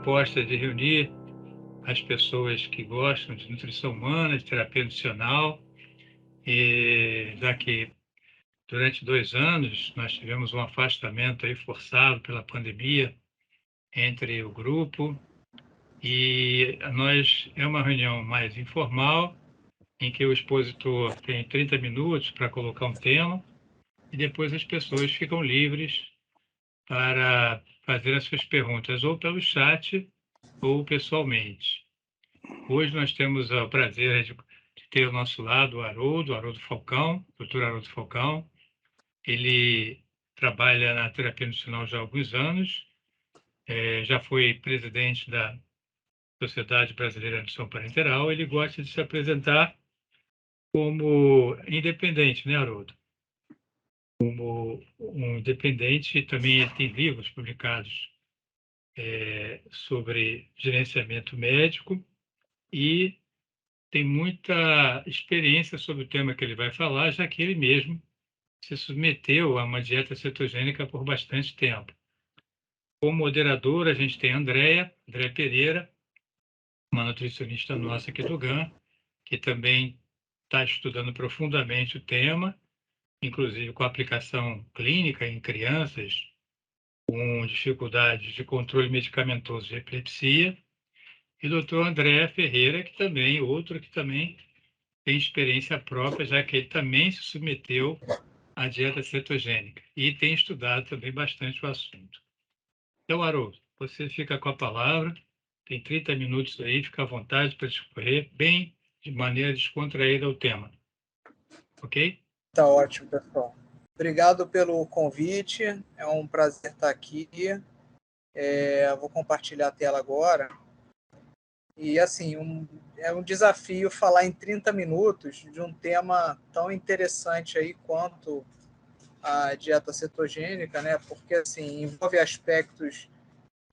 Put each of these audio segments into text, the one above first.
proposta de reunir as pessoas que gostam de nutrição humana, de terapia nutricional, e já que durante 2 anos nós tivemos um afastamento aí forçado pela pandemia entre o grupo, e é uma reunião mais informal, em que o expositor tem 30 minutos para colocar um tema, e depois as pessoas ficam livres para fazer as suas perguntas ou pelo chat ou pessoalmente. Hoje nós temos o prazer de ter ao nosso lado o Haroldo Falcão, doutor Haroldo Falcão. Ele trabalha na terapia nutricional já há alguns anos, já foi presidente da Sociedade Brasileira de Nutrição Parenteral. Ele gosta de se apresentar como independente, né, Haroldo? Como um independente, também ele tem livros publicados sobre gerenciamento médico e tem muita experiência sobre o tema que ele vai falar, já que ele mesmo se submeteu a uma dieta cetogênica por bastante tempo. Como moderadora, a gente tem a Andréa Pereira, uma nutricionista nossa aqui do GAN, que também está estudando profundamente o tema, inclusive com aplicação clínica em crianças com dificuldades de controle medicamentoso de epilepsia, e o doutor André Ferreira, outro que também tem experiência própria, já que ele também se submeteu à dieta cetogênica e tem estudado também bastante o assunto. Então, Haroldo, você fica com a palavra, tem 30 minutos aí, fica à vontade para discorrer bem de maneira descontraída o tema. Ok? Tá ótimo, pessoal. Obrigado pelo convite, é um prazer estar aqui. Vou compartilhar a tela agora. E, assim, é um desafio falar em 30 minutos de um tema tão interessante aí quanto a dieta cetogênica, né? Porque, assim, envolve aspectos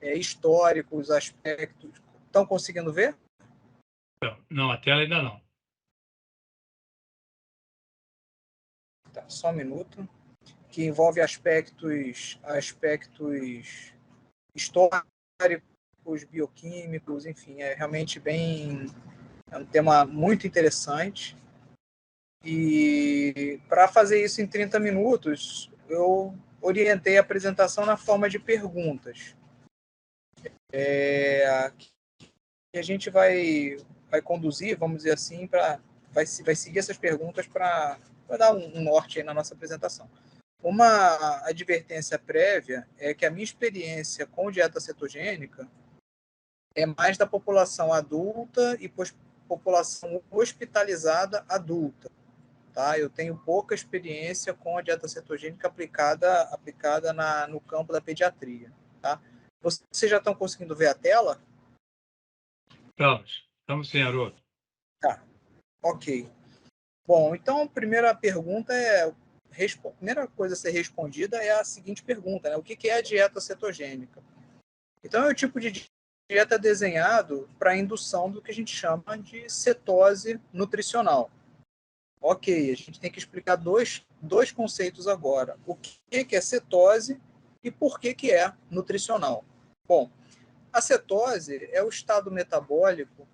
históricos, aspectos... Estão conseguindo ver? Não, a tela ainda não. Tá, só um minuto. Que envolve aspectos históricos, bioquímicos, enfim, é realmente é um tema muito interessante. E para fazer isso em 30 minutos, eu orientei a apresentação na forma de perguntas. Que a gente vai conduzir, vamos dizer assim, vai seguir essas perguntas para dar um norte aí na nossa apresentação. Uma advertência prévia é que a minha experiência com dieta cetogênica é mais da população adulta e população hospitalizada adulta. Tá? Eu tenho pouca experiência com a dieta cetogênica aplicada no campo da pediatria. Tá? Vocês já estão conseguindo ver a tela? Estamos sim, Haroldo. Tá, ok. Bom, então a primeira pergunta a primeira coisa a ser respondida é a seguinte pergunta, né? O que é a dieta cetogênica? Então, é o tipo de dieta desenhado para a indução do que a gente chama de cetose nutricional. Ok, a gente tem que explicar dois conceitos agora. O que é cetose e por que é nutricional? Bom, a cetose é o estado metabólico,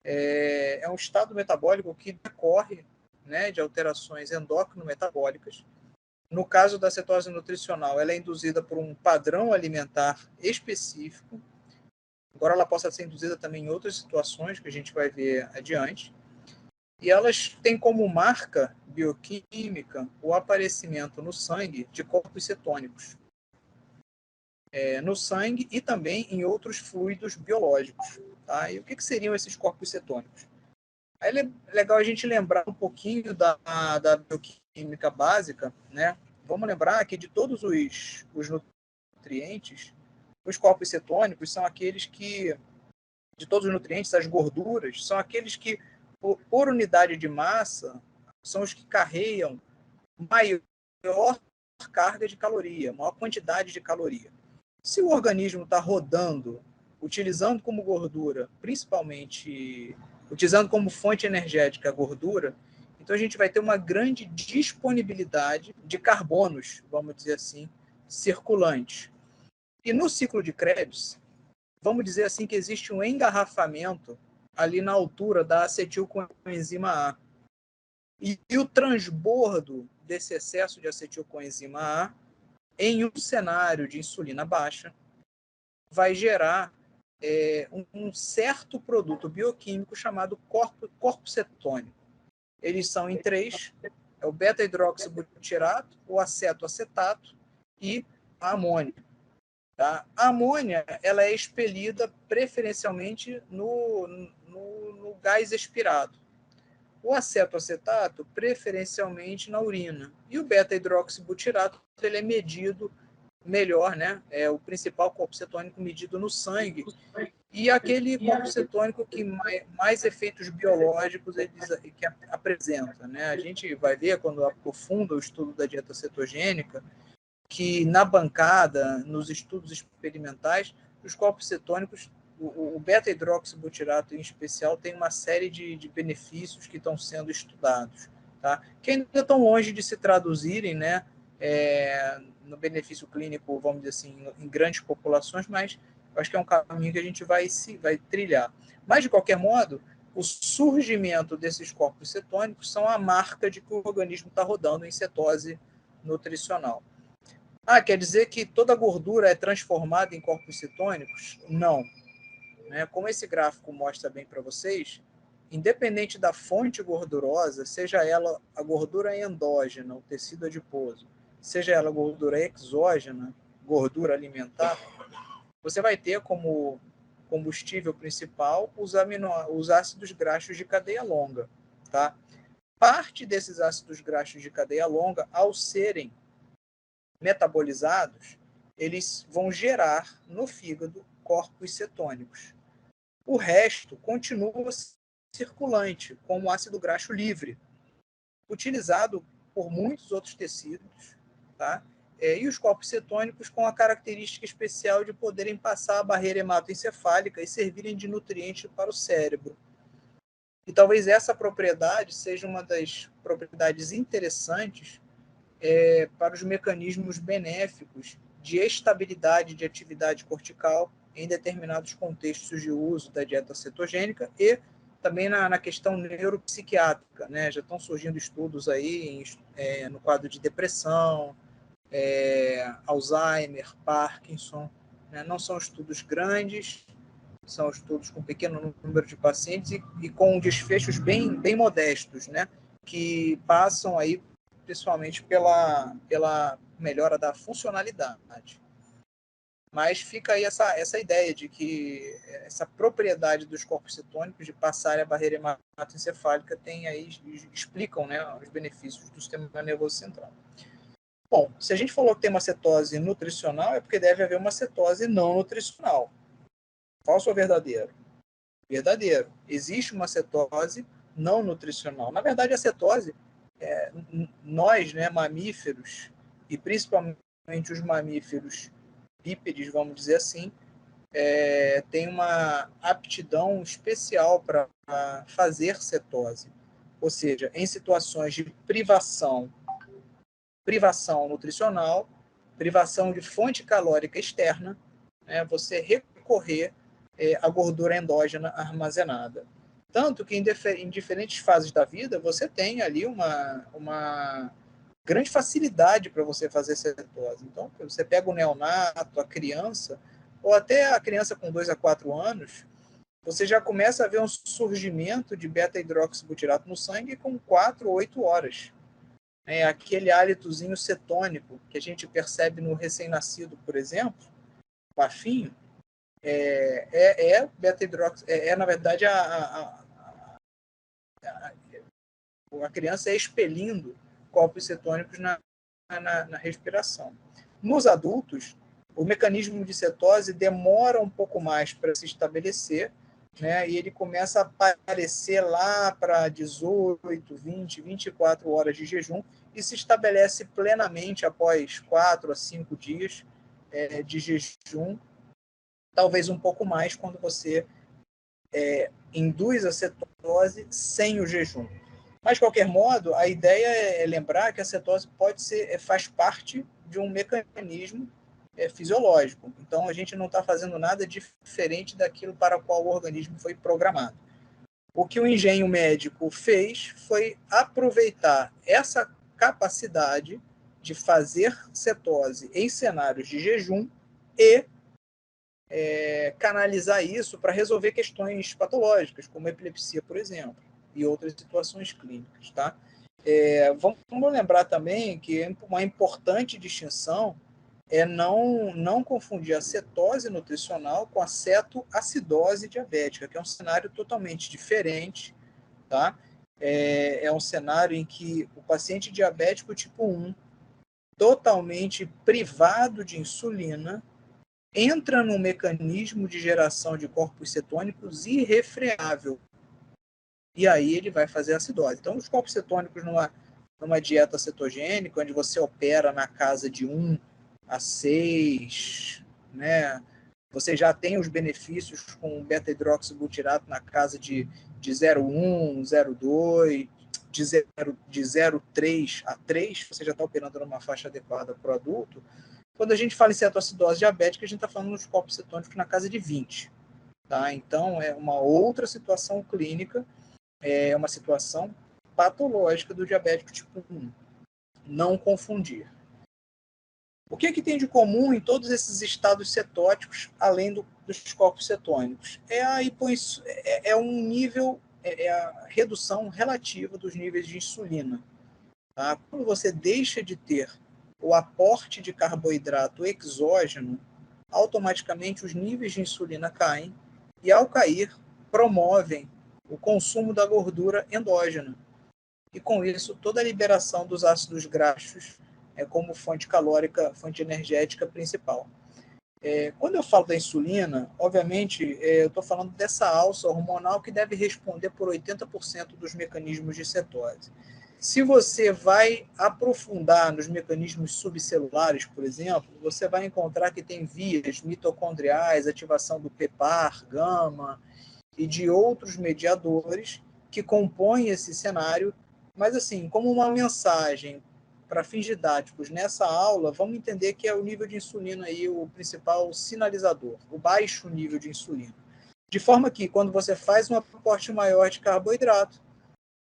é um estado metabólico que decorre, né, de alterações endócrino-metabólicas. No caso da cetose nutricional, ela é induzida por um padrão alimentar específico, embora ela possa ser induzida também em outras situações que a gente vai ver adiante. E elas têm como marca bioquímica o aparecimento no sangue de corpos cetônicos. No sangue e também em outros fluidos biológicos. Tá? E o que seriam esses corpos cetônicos? Aí é legal a gente lembrar um pouquinho da bioquímica básica, né? Vamos lembrar que de todos os nutrientes, os corpos cetônicos são aqueles que, de todos os nutrientes, as gorduras, são aqueles que, por unidade de massa, são os que carregam maior carga de caloria, maior quantidade de caloria. Se o organismo está rodando, utilizando como gordura, principalmente utilizando como fonte energética a gordura, então a gente vai ter uma grande disponibilidade de carbonos, vamos dizer assim, circulantes. E no ciclo de Krebs, vamos dizer assim que existe um engarrafamento ali na altura da acetilcoenzima A. E o transbordo desse excesso de acetilcoenzima A, em um cenário de insulina baixa, vai gerar um certo produto bioquímico chamado corpo cetônico. Eles são em três: é o beta-hidroxibutirato, o acetoacetato e a amônia. Tá? A amônia ela é expelida preferencialmente no gás expirado. O acetoacetato, preferencialmente na urina. E o beta-hidroxibutirato, ele é medido melhor, né? É o principal corpo cetônico medido no sangue. E aquele corpo cetônico que mais efeitos biológicos que apresenta, né? A gente vai ver, quando aprofunda o estudo da dieta cetogênica, que na bancada, nos estudos experimentais, os corpos cetônicos, o beta-hidroxibutirato em especial, tem uma série de benefícios que estão sendo estudados, tá? Que ainda estão longe de se traduzirem, né, no benefício clínico, vamos dizer assim, em grandes populações, mas eu acho que é um caminho que a gente vai trilhar. Mas, de qualquer modo, o surgimento desses corpos cetônicos são a marca de que o organismo está rodando em cetose nutricional. Quer dizer que toda gordura é transformada em corpos cetônicos? Não. Né? Como esse gráfico mostra bem para vocês, independente da fonte gordurosa, seja ela a gordura endógena, o tecido adiposo, seja ela a gordura exógena, gordura alimentar, você vai ter como combustível principal os ácidos graxos de cadeia longa. Tá? Parte desses ácidos graxos de cadeia longa, ao serem metabolizados, eles vão gerar no fígado corpos cetônicos. O resto continua circulante, como ácido graxo livre, utilizado por muitos outros tecidos, tá? E os corpos cetônicos com a característica especial de poderem passar a barreira hematoencefálica e servirem de nutriente para o cérebro. E talvez essa propriedade seja uma das propriedades interessantes para os mecanismos benéficos de estabilidade de atividade cortical em determinados contextos de uso da dieta cetogênica e também na questão neuropsiquiátrica, né? Já estão surgindo estudos aí no quadro de depressão, Alzheimer, Parkinson, né? Não são estudos grandes, são estudos com pequeno número de pacientes e com desfechos bem modestos, né? Que passam aí principalmente pela melhora da funcionalidade. Mas fica aí essa ideia de que essa propriedade dos corpos cetônicos de passar a barreira hematoencefálica explicam, né, os benefícios do sistema nervoso central. Bom, se a gente falou que tem uma cetose nutricional, é porque deve haver uma cetose não nutricional. Falso ou verdadeiro? Verdadeiro. Existe uma cetose não nutricional. Na verdade, a cetose, nós, né, mamíferos, e principalmente os mamíferos bípedes, vamos dizer assim, tem uma aptidão especial para fazer cetose. Ou seja, em situações de privação nutricional, privação de fonte calórica externa, né, você recorrer à gordura endógena armazenada. Tanto que em diferentes fases da vida, você tem ali uma grande facilidade para você fazer cetose. Então, você pega o neonato, a criança, ou até a criança com 2 a 4 anos, você já começa a ver um surgimento de beta-hidroxibutirato no sangue com 4 ou 8 horas. Aquele hálitozinho cetônico que a gente percebe no recém-nascido, por exemplo, bafinho, beta-hidrox, na verdade, a criança expelindo corpos cetônicos na respiração. Nos adultos, o mecanismo de cetose demora um pouco mais para se estabelecer, né, e ele começa a aparecer lá para 18, 20, 24 horas de jejum e se estabelece plenamente após 4 a 5 dias de jejum, talvez um pouco mais quando você induz a cetose sem o jejum. Mas, de qualquer modo, a ideia é lembrar que a cetose faz parte de um mecanismo fisiológico. Então, a gente não está fazendo nada diferente daquilo para o qual o organismo foi programado. O que o engenho médico fez foi aproveitar essa capacidade de fazer cetose em cenários de jejum e canalizar isso para resolver questões patológicas, como epilepsia, por exemplo, e outras situações clínicas. Tá? Vamos lembrar também que uma importante distinção é não confundir a cetose nutricional com a cetoacidose diabética, que é um cenário totalmente diferente. Tá? É um cenário em que o paciente diabético tipo 1, totalmente privado de insulina, entra num mecanismo de geração de corpos cetônicos irrefreável. E aí ele vai fazer acidose. Então, os corpos cetônicos numa dieta cetogênica, onde você opera na casa de 1 a 6, né? Você já tem os benefícios com beta-hidroxibutirato na casa de 0,1, 0,2, de 0,3 a 3, você já está operando numa faixa adequada para o adulto. Quando a gente fala em cetoacidose diabética, a gente está falando nos corpos cetônicos na casa de 20. Tá? Então, é uma outra situação clínica, é uma situação patológica do diabético tipo 1. Não confundir. O que tem de comum em todos esses estados cetóticos, além dos corpos cetônicos? É um nível, a redução relativa dos níveis de insulina. Tá? Quando você deixa de ter o aporte de carboidrato exógeno, automaticamente os níveis de insulina caem e, ao cair, promovem o consumo da gordura endógena. E, com isso, toda a liberação dos ácidos graxos como fonte calórica, fonte energética principal. Quando eu falo da insulina, obviamente, eu estou falando dessa alça hormonal que deve responder por 80% dos mecanismos de cetose. Se você vai aprofundar nos mecanismos subcelulares, por exemplo, você vai encontrar que tem vias mitocondriais, ativação do PPAR, gama e de outros mediadores que compõem esse cenário. Mas, assim, como uma mensagem para fins didáticos nessa aula, vamos entender que é o nível de insulina aí o principal sinalizador, o baixo nível de insulina. De forma que, quando você faz um aporte maior de carboidrato,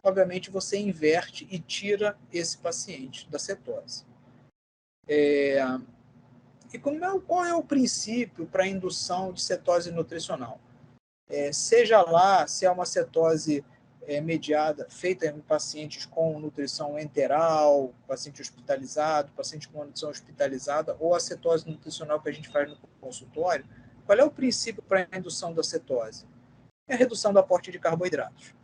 obviamente você inverte e tira esse paciente da cetose. E qual é o princípio para a indução de cetose nutricional? Seja lá se é uma cetose mediada, feita em pacientes com nutrição enteral, paciente hospitalizado, paciente com nutrição hospitalizada, ou a cetose nutricional que a gente faz no consultório, qual é o princípio para a indução da cetose? É a redução do aporte de carboidratos.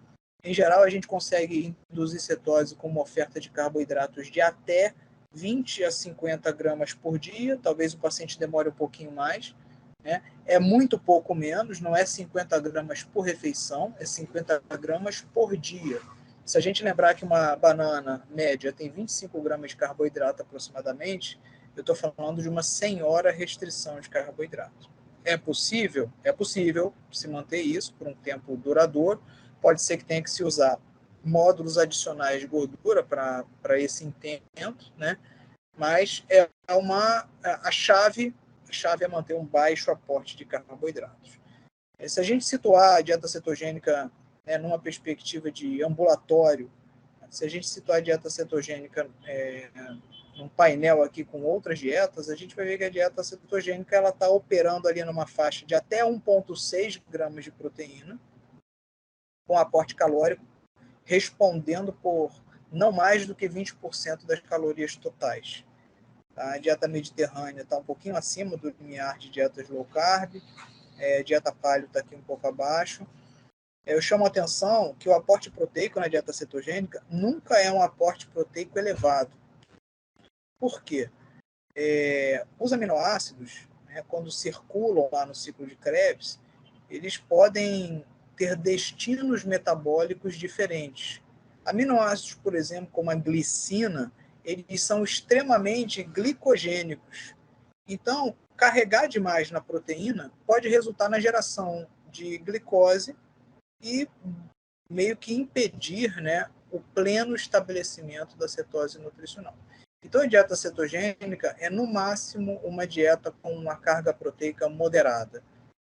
Em geral, a gente consegue induzir cetose com uma oferta de carboidratos de até 20 a 50 gramas por dia, talvez o paciente demore um pouquinho mais, né? É muito pouco menos, não é 50 gramas por refeição, é 50 gramas por dia. Se a gente lembrar que uma banana média tem 25 gramas de carboidrato aproximadamente, eu estou falando de uma senhora restrição de carboidrato. É possível? É possível se manter isso por um tempo duradouro. Pode ser que tenha que se usar módulos adicionais de gordura para esse intento, né? Mas a chave é manter um baixo aporte de carboidratos. Se a gente situar a dieta cetogênica numa perspectiva de ambulatório, se a gente situar a dieta cetogênica num painel aqui com outras dietas, a gente vai ver que a dieta cetogênica ela está operando ali numa faixa de até 1,6 gramas de proteína, com aporte calórico, respondendo por não mais do que 20% das calorias totais. A dieta mediterrânea está um pouquinho acima do limiar de dietas low carb, a dieta paleo está aqui um pouco abaixo. Eu chamo a atenção que o aporte proteico na dieta cetogênica nunca é um aporte proteico elevado. Por quê? Os aminoácidos, quando circulam lá no ciclo de Krebs, eles podem ter destinos metabólicos diferentes. Aminoácidos, por exemplo, como a glicina, eles são extremamente glicogênicos. Então, carregar demais na proteína pode resultar na geração de glicose e meio que impedir, o pleno estabelecimento da cetose nutricional. Então, a dieta cetogênica é, no máximo, uma dieta com uma carga proteica moderada.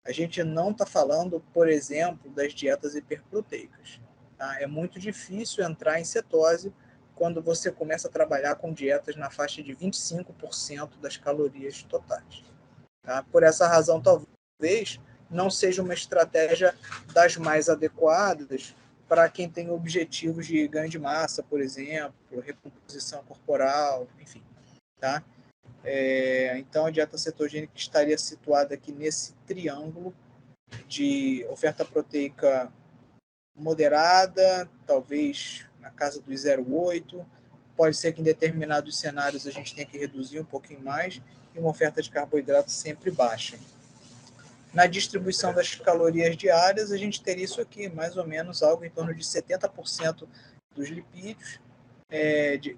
A gente não está falando, por exemplo, das dietas hiperproteicas. Tá? É muito difícil entrar em cetose quando você começa a trabalhar com dietas na faixa de 25% das calorias totais. Tá? Por essa razão, talvez não seja uma estratégia das mais adequadas para quem tem objetivos de ganho de massa, por exemplo, recomposição corporal, enfim. Tá? Então, a dieta cetogênica estaria situada aqui nesse triângulo de oferta proteica moderada, talvez na casa dos 0,8. Pode ser que em determinados cenários a gente tenha que reduzir um pouquinho mais, e uma oferta de carboidrato sempre baixa. Na distribuição das calorias diárias, a gente teria isso aqui, mais ou menos algo em torno de 70% dos lipídios,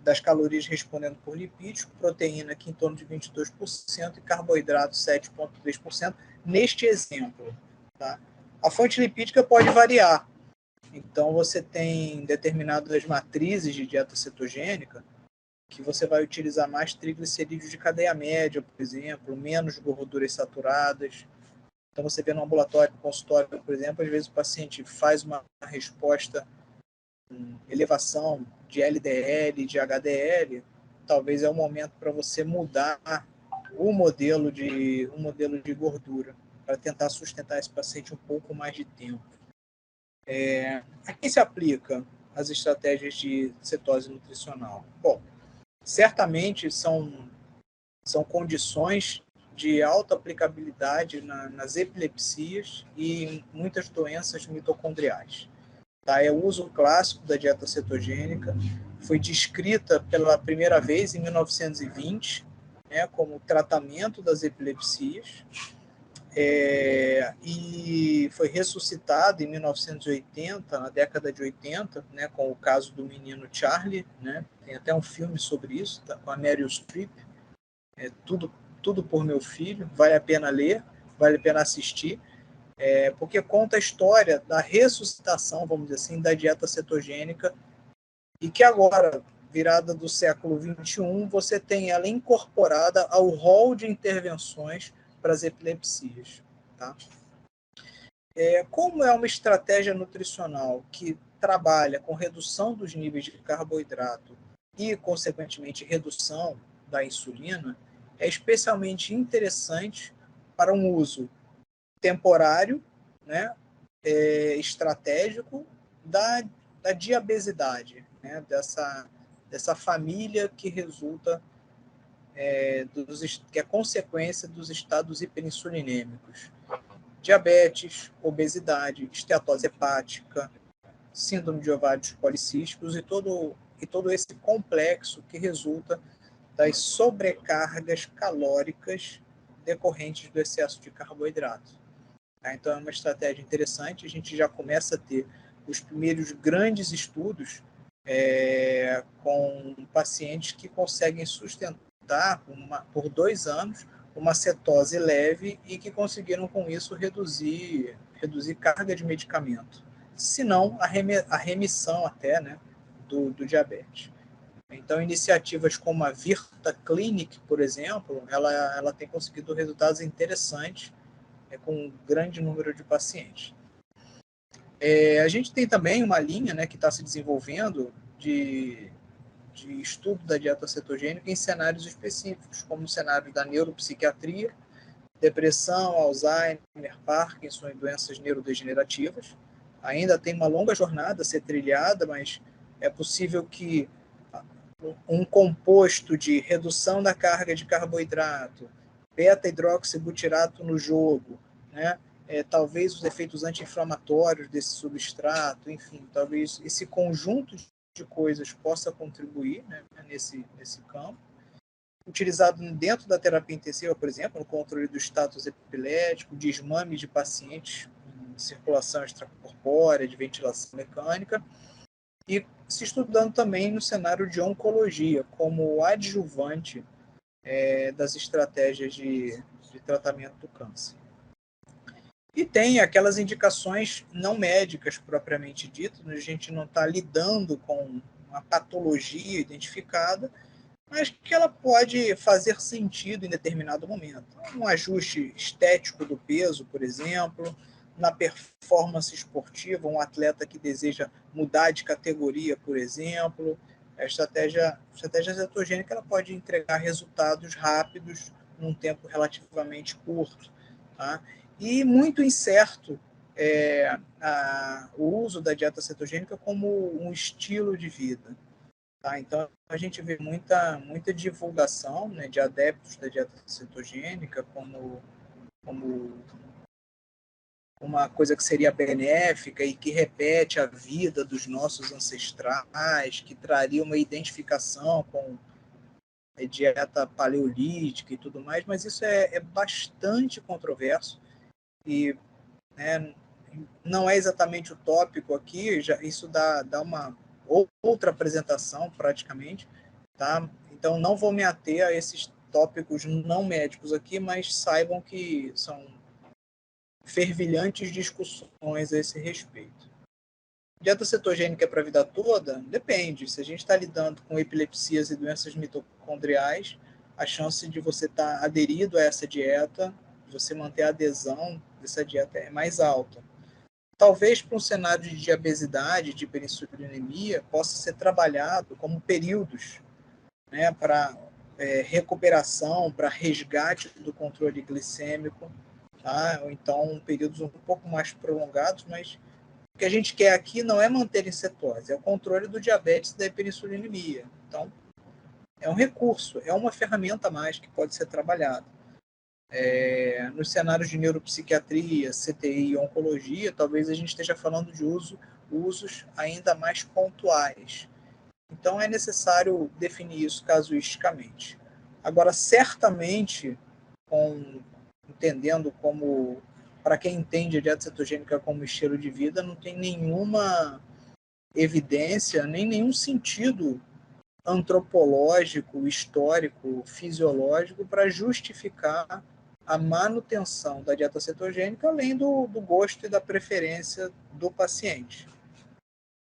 das calorias respondendo por lipídios, proteína aqui em torno de 22% e carboidrato 7,3%, neste exemplo. Tá? A fonte lipídica pode variar. Então, você tem determinadas matrizes de dieta cetogênica que você vai utilizar mais triglicerídeos de cadeia média, por exemplo, menos gorduras saturadas. Então, você vê no ambulatório, no consultório, por exemplo, às vezes o paciente faz uma resposta elevação de LDL, de HDL, talvez é o momento para você mudar o modelo de gordura, para tentar sustentar esse paciente um pouco mais de tempo. A quem se aplica as estratégias de cetose nutricional? Bom, certamente são condições de alta aplicabilidade nas epilepsias e em muitas doenças mitocondriais. Tá? É o uso clássico da dieta cetogênica, foi descrita pela primeira vez em 1920, né, como tratamento das epilepsias, e foi ressuscitado em 1980, na década de 80, né, com o caso do menino Charlie, né, tem até um filme sobre isso, tá, com a Meryl Streep, tudo por meu filho, vale a pena ler, vale a pena assistir, porque conta a história da ressuscitação, vamos dizer assim, da dieta cetogênica, e que agora, virada do século XXI, você tem ela incorporada ao rol de intervenções para as epilepsias. Tá? Como é uma estratégia nutricional que trabalha com redução dos níveis de carboidrato e, consequentemente, redução da insulina, é especialmente interessante para um uso temporário, né, estratégico da diabesidade, né, dessa família que resulta, que é consequência dos estados hiperinsulinêmicos. Diabetes, obesidade, esteatose hepática, síndrome de ovários policísticos e todo esse complexo que resulta das sobrecargas calóricas decorrentes do excesso de carboidrato. Então, é uma estratégia interessante. A gente já começa a ter os primeiros grandes estudos com pacientes que conseguem sustentar por 2 anos uma cetose leve e que conseguiram, com isso, reduzir carga de medicamento. Se não, a remissão até, né, do diabetes. Então, iniciativas como a Virta Clinic, por exemplo, ela tem conseguido resultados interessantes com um grande número de pacientes. A gente tem também uma linha, né, que está se desenvolvendo de estudo da dieta cetogênica em cenários específicos, como o cenário da neuropsiquiatria, depressão, Alzheimer, Parkinson e doenças neurodegenerativas. Ainda tem uma longa jornada a ser trilhada, mas é possível que um composto de redução da carga de carboidrato, beta-hidroxibutirato no jogo, né? Talvez os efeitos anti-inflamatórios desse substrato, enfim, talvez esse conjunto de coisas possa contribuir, né, nesse campo. Utilizado dentro da terapia intensiva, por exemplo, no controle do status epilético, desmame de pacientes em circulação extracorpórea, de ventilação mecânica, e se estudando também no cenário de oncologia, como adjuvante das estratégias de tratamento do câncer. E tem aquelas indicações não médicas propriamente ditas, a gente não está lidando com uma patologia identificada, mas que ela pode fazer sentido em determinado momento. Um ajuste estético do peso, por exemplo, na performance esportiva, um atleta que deseja mudar de categoria, por exemplo, a estratégia cetogênica ela pode entregar resultados rápidos num tempo relativamente curto. Tá? E muito incerto o uso da dieta cetogênica como um estilo de vida. Tá? Então, a gente vê muita divulgação, né, de adeptos da dieta cetogênica como uma coisa que seria benéfica e que repete a vida dos nossos ancestrais, que traria uma identificação com a dieta paleolítica e tudo mais, mas isso é bastante controverso e, né, não é exatamente o tópico aqui, isso dá uma outra apresentação praticamente, tá? Então não vou me ater a esses tópicos não médicos aqui, mas saibam que são fervilhantes discussões a esse respeito. Dieta cetogênica para a vida toda? Depende. Se a gente está lidando com epilepsias e doenças mitocondriais, a chance de você estar aderido a essa dieta, de você manter a adesão dessa dieta é mais alta. Talvez para um cenário de diabesidade, de hiperinsulinemia, possa ser trabalhado como períodos, né, para recuperação, para resgate do controle glicêmico, tá? Ou então períodos um pouco mais prolongados, mas o que a gente quer aqui não é manter em cetose, é o controle do diabetes e da hiperinsulinemia. Então, é um recurso, é uma ferramenta a mais que pode ser trabalhada. Nos cenários de neuropsiquiatria, CTI e oncologia, talvez a gente esteja falando de usos ainda mais pontuais. Então, é necessário definir isso casuisticamente. Agora, certamente, entendendo como, para quem entende a dieta cetogênica como estilo de vida, não tem nenhuma evidência, nem nenhum sentido antropológico, histórico, fisiológico para justificar a manutenção da dieta cetogênica, além do gosto e da preferência do paciente.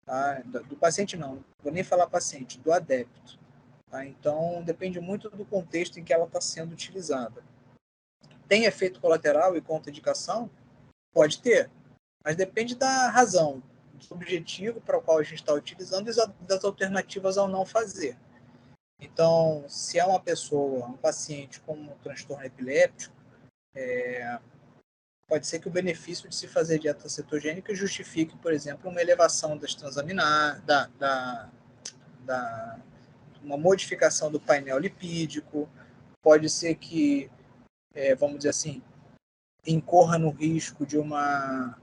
Tá? Do paciente não vou nem falar paciente, do adepto. Tá? Então, depende muito do contexto em que ela está sendo utilizada. Tem efeito colateral e contraindicação? Pode ter, mas depende da razão, do objetivo para o qual a gente está utilizando e das alternativas ao não fazer. Então, se é uma pessoa, um paciente com um transtorno epiléptico, pode ser que o benefício de se fazer dieta cetogênica justifique, por exemplo, uma elevação das transaminases, uma modificação do painel lipídico, pode ser que, vamos dizer assim, incorra no risco de uma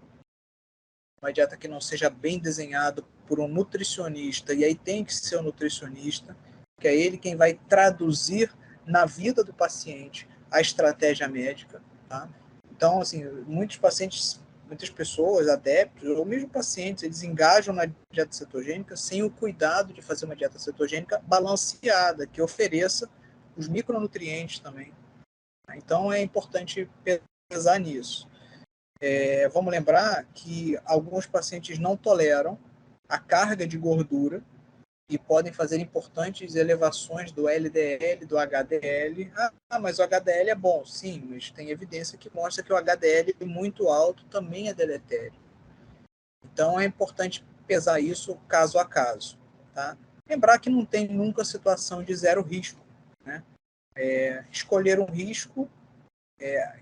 dieta que não seja bem desenhada por um nutricionista, e aí tem que ser um nutricionista, que é ele quem vai traduzir na vida do paciente a estratégia médica. Tá? Então, assim, muitas pessoas, adeptos, ou mesmo pacientes, eles engajam na dieta cetogênica sem o cuidado de fazer uma dieta cetogênica balanceada, que ofereça os micronutrientes também. Então, é importante pesar nisso. Vamos lembrar que alguns pacientes não toleram a carga de gordura e podem fazer importantes elevações do LDL, do HDL. Mas o HDL é bom. Sim, mas tem evidência que mostra que o HDL muito alto também é deletério. Então, é importante pesar isso caso a caso. Tá? Lembrar que não tem nunca situação de zero risco. Né? Escolher um risco,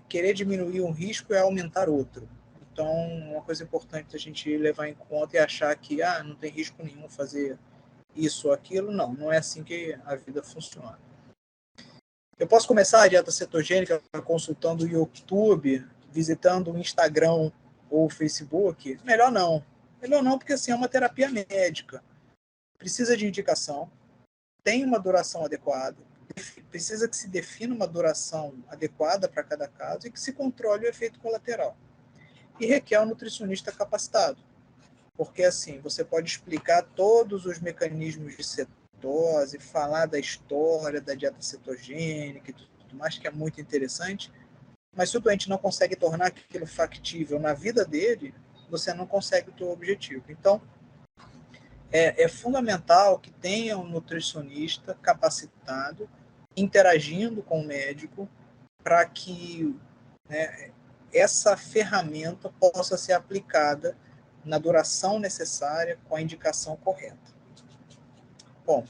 querer diminuir um risco é aumentar outro. Então, uma coisa importante a gente levar em conta é achar que não tem risco nenhum fazer isso ou aquilo. Não é assim que a vida funciona. Eu posso começar a dieta cetogênica consultando o YouTube, visitando o Instagram ou o Facebook? Melhor não. Melhor não, porque assim, é uma terapia médica. Precisa de indicação, tem uma duração adequada, precisa que se defina uma duração adequada para cada caso e que se controle o efeito colateral. E requer um nutricionista capacitado, porque assim, você pode explicar todos os mecanismos de cetose, falar da história da dieta cetogênica e tudo mais, que é muito interessante, mas se o doente não consegue tornar aquilo factível na vida dele, você não consegue o seu objetivo. Então, é fundamental que tenha um nutricionista capacitado, interagindo com o médico, para que, né, essa ferramenta possa ser aplicada na duração necessária, com a indicação correta. Bom,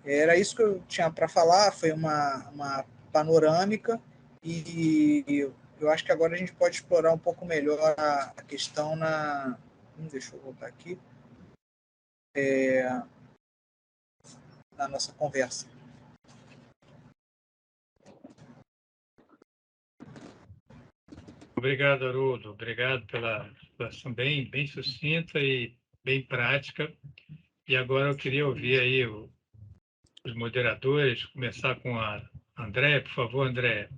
era isso que eu tinha para falar, foi uma panorâmica, e eu acho que agora a gente pode explorar um pouco melhor a questão na... Deixa eu voltar aqui. Na nossa conversa. Obrigado, Haroldo. Obrigado pela explicação bem sucinta e bem prática. E agora eu queria ouvir aí os moderadores, começar com a Andréia. Por favor, Andréia,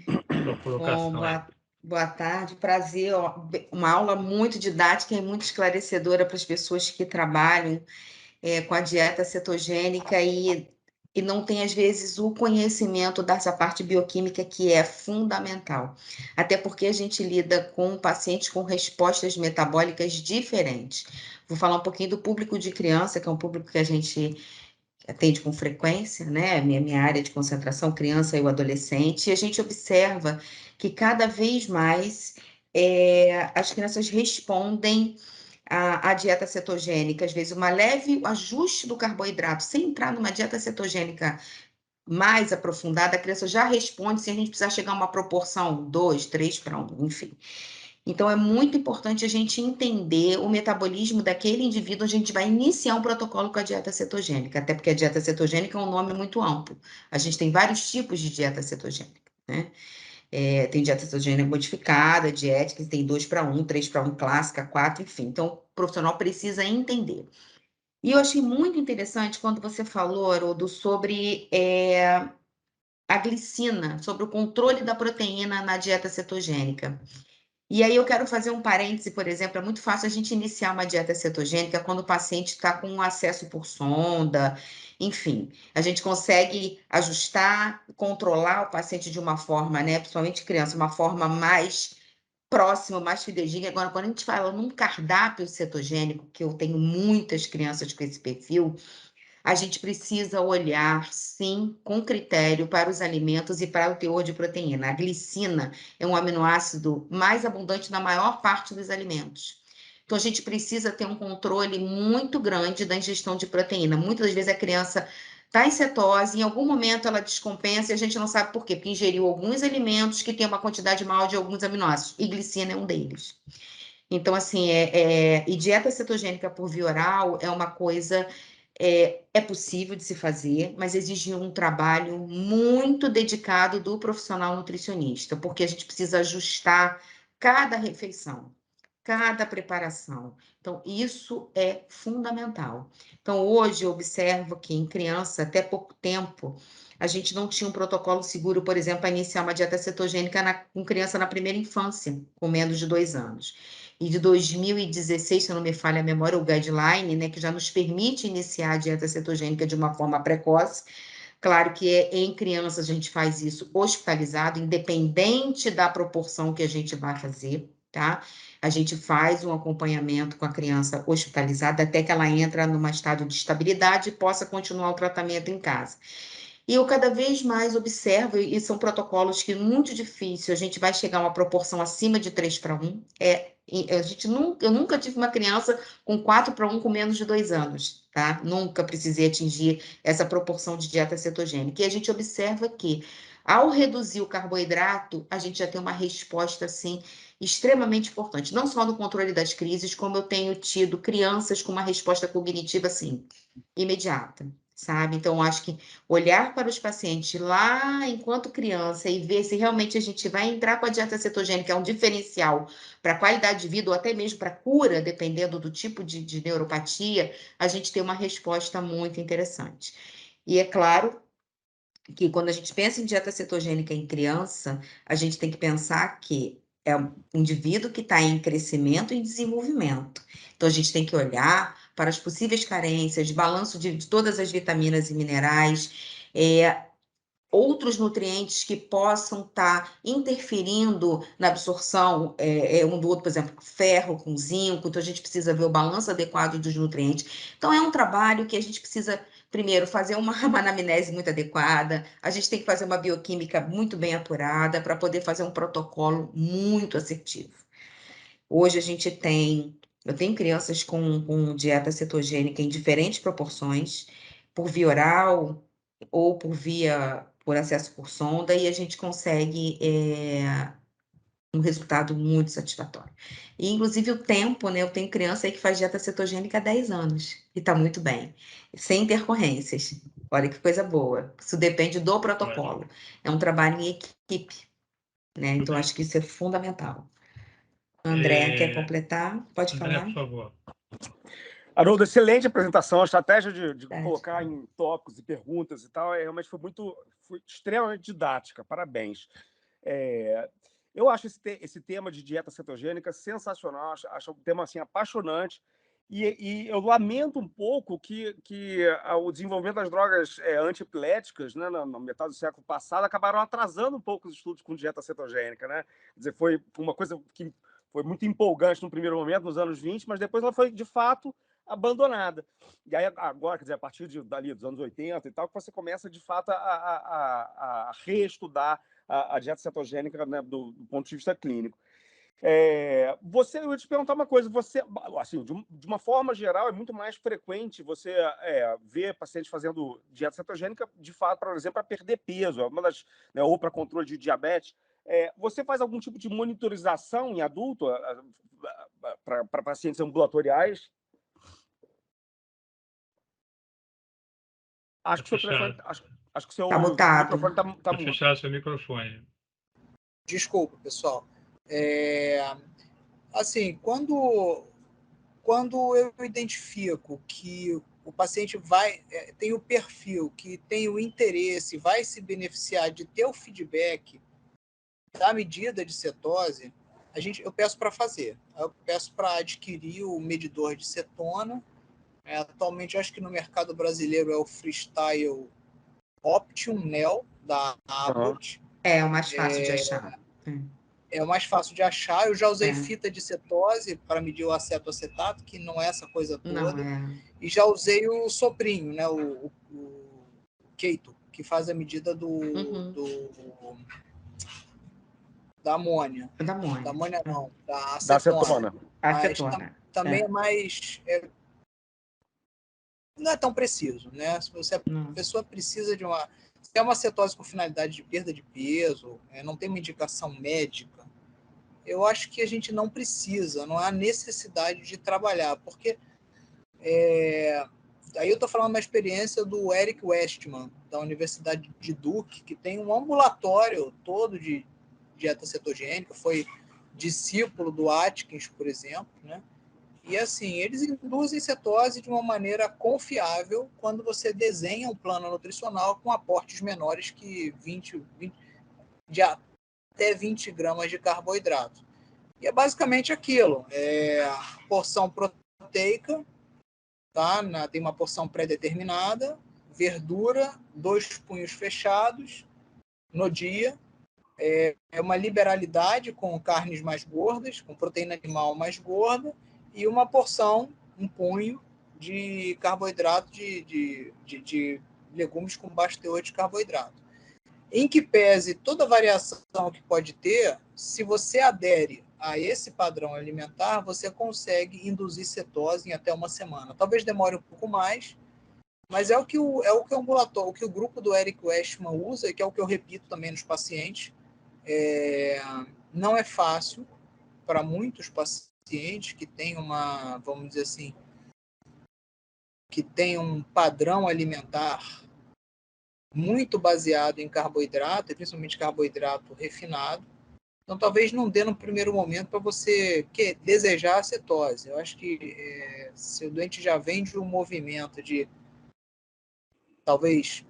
sua Bom, colocação aí. boa tarde, prazer. Uma aula muito didática e muito esclarecedora para as pessoas que trabalham com a dieta cetogênica e não tem, às vezes, o conhecimento dessa parte bioquímica que é fundamental. Até porque a gente lida com pacientes com respostas metabólicas diferentes. Vou falar um pouquinho do público de criança, que é um público que a gente atende com frequência, né? Minha área de concentração, criança e o adolescente, e a gente observa que cada vez mais as crianças respondem à dieta cetogênica, às vezes um leve ajuste do carboidrato, sem entrar numa dieta cetogênica mais aprofundada, a criança já responde se a gente precisar chegar a uma proporção 2, 3 para 1, enfim. Então, é muito importante a gente entender o metabolismo daquele indivíduo, a gente vai iniciar um protocolo com a dieta cetogênica, até porque a dieta cetogênica é um nome muito amplo. A gente tem vários tipos de dieta cetogênica, né? Tem dieta cetogênica modificada, diética, tem 2 para 1, 3 para 1, clássica, 4, enfim. Então, o profissional precisa entender. E eu achei muito interessante quando você falou, Haroldo, sobre a glicina, sobre o controle da proteína na dieta cetogênica. E aí eu quero fazer um parêntese, por exemplo, é muito fácil a gente iniciar uma dieta cetogênica quando o paciente está com acesso por sonda, enfim, a gente consegue ajustar, controlar o paciente de uma forma, né, principalmente criança, uma forma mais próxima, mais fidedigna. Agora, quando a gente fala num cardápio cetogênico, que eu tenho muitas crianças com esse perfil, a gente precisa olhar, sim, com critério para os alimentos e para o teor de proteína. A glicina é um aminoácido mais abundante na maior parte dos alimentos. Então, a gente precisa ter um controle muito grande da ingestão de proteína. Muitas das vezes a criança está em cetose, em algum momento ela descompensa e a gente não sabe por quê, porque ingeriu alguns alimentos que têm uma quantidade maior de alguns aminoácidos, e glicina é um deles. Então, assim, e dieta cetogênica por via oral é uma coisa é possível de se fazer, mas exige um trabalho muito dedicado do profissional nutricionista, porque a gente precisa ajustar cada refeição, cada preparação. Então, isso é fundamental. Então, hoje eu observo que em criança, até pouco tempo, a gente não tinha um protocolo seguro, por exemplo, para iniciar uma dieta cetogênica com criança na primeira infância, com menos de 2 anos. E de 2016, se eu não me falha a memória, o guideline, né, que já nos permite iniciar a dieta cetogênica de uma forma precoce. Claro que em crianças a gente faz isso hospitalizado, independente da proporção que a gente vai fazer, tá? A gente faz um acompanhamento com a criança hospitalizada até que ela entra num estado de estabilidade e possa continuar o tratamento em casa. E eu cada vez mais observo, e são protocolos que é muito difícil, a gente vai chegar a uma proporção acima de 3 para 1. Eu nunca tive uma criança com 4 para 1 com menos de 2 anos, tá? Nunca precisei atingir essa proporção de dieta cetogênica. E a gente observa que, ao reduzir o carboidrato, a gente já tem uma resposta, assim, extremamente importante. Não só no controle das crises, como eu tenho tido crianças com uma resposta cognitiva, assim, imediata, sabe? Então, acho que olhar para os pacientes lá enquanto criança e ver se realmente a gente vai entrar com a dieta cetogênica, é um diferencial para a qualidade de vida ou até mesmo para cura, dependendo do tipo de neuropatia, a gente tem uma resposta muito interessante. E é claro que quando a gente pensa em dieta cetogênica em criança, a gente tem que pensar que é um indivíduo que está em crescimento e desenvolvimento. Então, a gente tem que olhar para as possíveis carências, balanço de todas as vitaminas e minerais, outros nutrientes que possam estar interferindo na absorção um do outro, por exemplo, ferro com zinco, então a gente precisa ver o balanço adequado dos nutrientes. Então é um trabalho que a gente precisa, primeiro, fazer uma anamnese muito adequada, a gente tem que fazer uma bioquímica muito bem apurada para poder fazer um protocolo muito assertivo. Hoje eu tenho crianças com dieta cetogênica em diferentes proporções, por via oral ou por acesso por sonda, e a gente consegue um resultado muito satisfatório. E, inclusive, o tempo, né? Eu tenho criança aí que faz dieta cetogênica há 10 anos e está muito bem, sem intercorrências. Olha que coisa boa. Isso depende do protocolo. É um trabalho em equipe, né? Então, acho que isso é fundamental. André, quer completar? Pode André, falar. por favor. Haroldo, excelente apresentação. A estratégia de Verdade. colocar em tópicos e perguntas e tal realmente foi extremamente didática. Parabéns. Eu acho esse tema de dieta cetogênica sensacional. Acho um tema assim, apaixonante. E eu lamento um pouco que o desenvolvimento das drogas antiepiléticas, né, na metade do século passado, acabaram atrasando um pouco os estudos com dieta cetogênica. Né? Quer dizer, foi uma coisa que foi muito empolgante no primeiro momento, nos anos 20, mas depois ela foi, de fato, abandonada. E aí, agora, quer dizer, a partir dali dos anos 80 e tal, que você começa, de fato, a reestudar a dieta cetogênica, né, do ponto de vista clínico. Eu ia te perguntar uma coisa, assim, de uma forma geral, é muito mais frequente você ver pacientes fazendo dieta cetogênica, de fato, por exemplo, para perder peso, né, ou para controle de diabetes. Você faz algum tipo de monitorização em adulto para pacientes ambulatoriais? Acho que o seu Tá mutado. microfone está mudo. Tá fechado seu microfone. Desculpa, pessoal. Assim, quando eu identifico que o paciente tem o perfil, que tem o interesse, vai se beneficiar de ter o feedback da medida de cetose, eu peço para fazer. Eu peço para adquirir o medidor de cetona. Atualmente, eu acho que no mercado brasileiro é o Freestyle Optium Nel, da Abbott. É o mais fácil de achar. É o mais fácil de achar. Eu já usei fita de cetose para medir o acetoacetato, que não é essa coisa toda. E já usei o soprinho, né? O Keito, que faz a medida da amônia. Da amônia. Da amônia não, da acetona. Acetona. Também é mais... não é tão preciso, né? Se a pessoa precisa de uma... Se é uma cetose com finalidade de perda de peso, não tem uma indicação médica, eu acho que a gente não precisa, não há necessidade de trabalhar, porque aí eu estou falando da experiência do Eric Westman, da Universidade de Duke, que tem um ambulatório todo de dieta cetogênica, foi discípulo do Atkins, por exemplo, né? E assim, eles induzem cetose de uma maneira confiável quando você desenha um plano nutricional com aportes menores que até 20 gramas de carboidrato. E é basicamente aquilo, porção proteica, tá? Tem uma porção pré-determinada, verdura, 2 punhos fechados no dia, uma liberalidade com carnes mais gordas, com proteína animal mais gorda, e uma porção, um punho de carboidrato de legumes com baixo teor de carboidrato. Em que pese toda variação que pode ter, se você adere a esse padrão alimentar, você consegue induzir cetose em até uma semana. Talvez demore um pouco mais, mas é o que o ambulatório, o que o grupo do Eric Westman usa, e que é o que eu repito também nos pacientes. Não é fácil para muitos pacientes que têm vamos dizer assim, que tem um padrão alimentar muito baseado em carboidrato, e principalmente carboidrato refinado. Então, talvez não dê no primeiro momento para você desejar a cetose. Eu acho que se o doente já vem de um movimento de talvez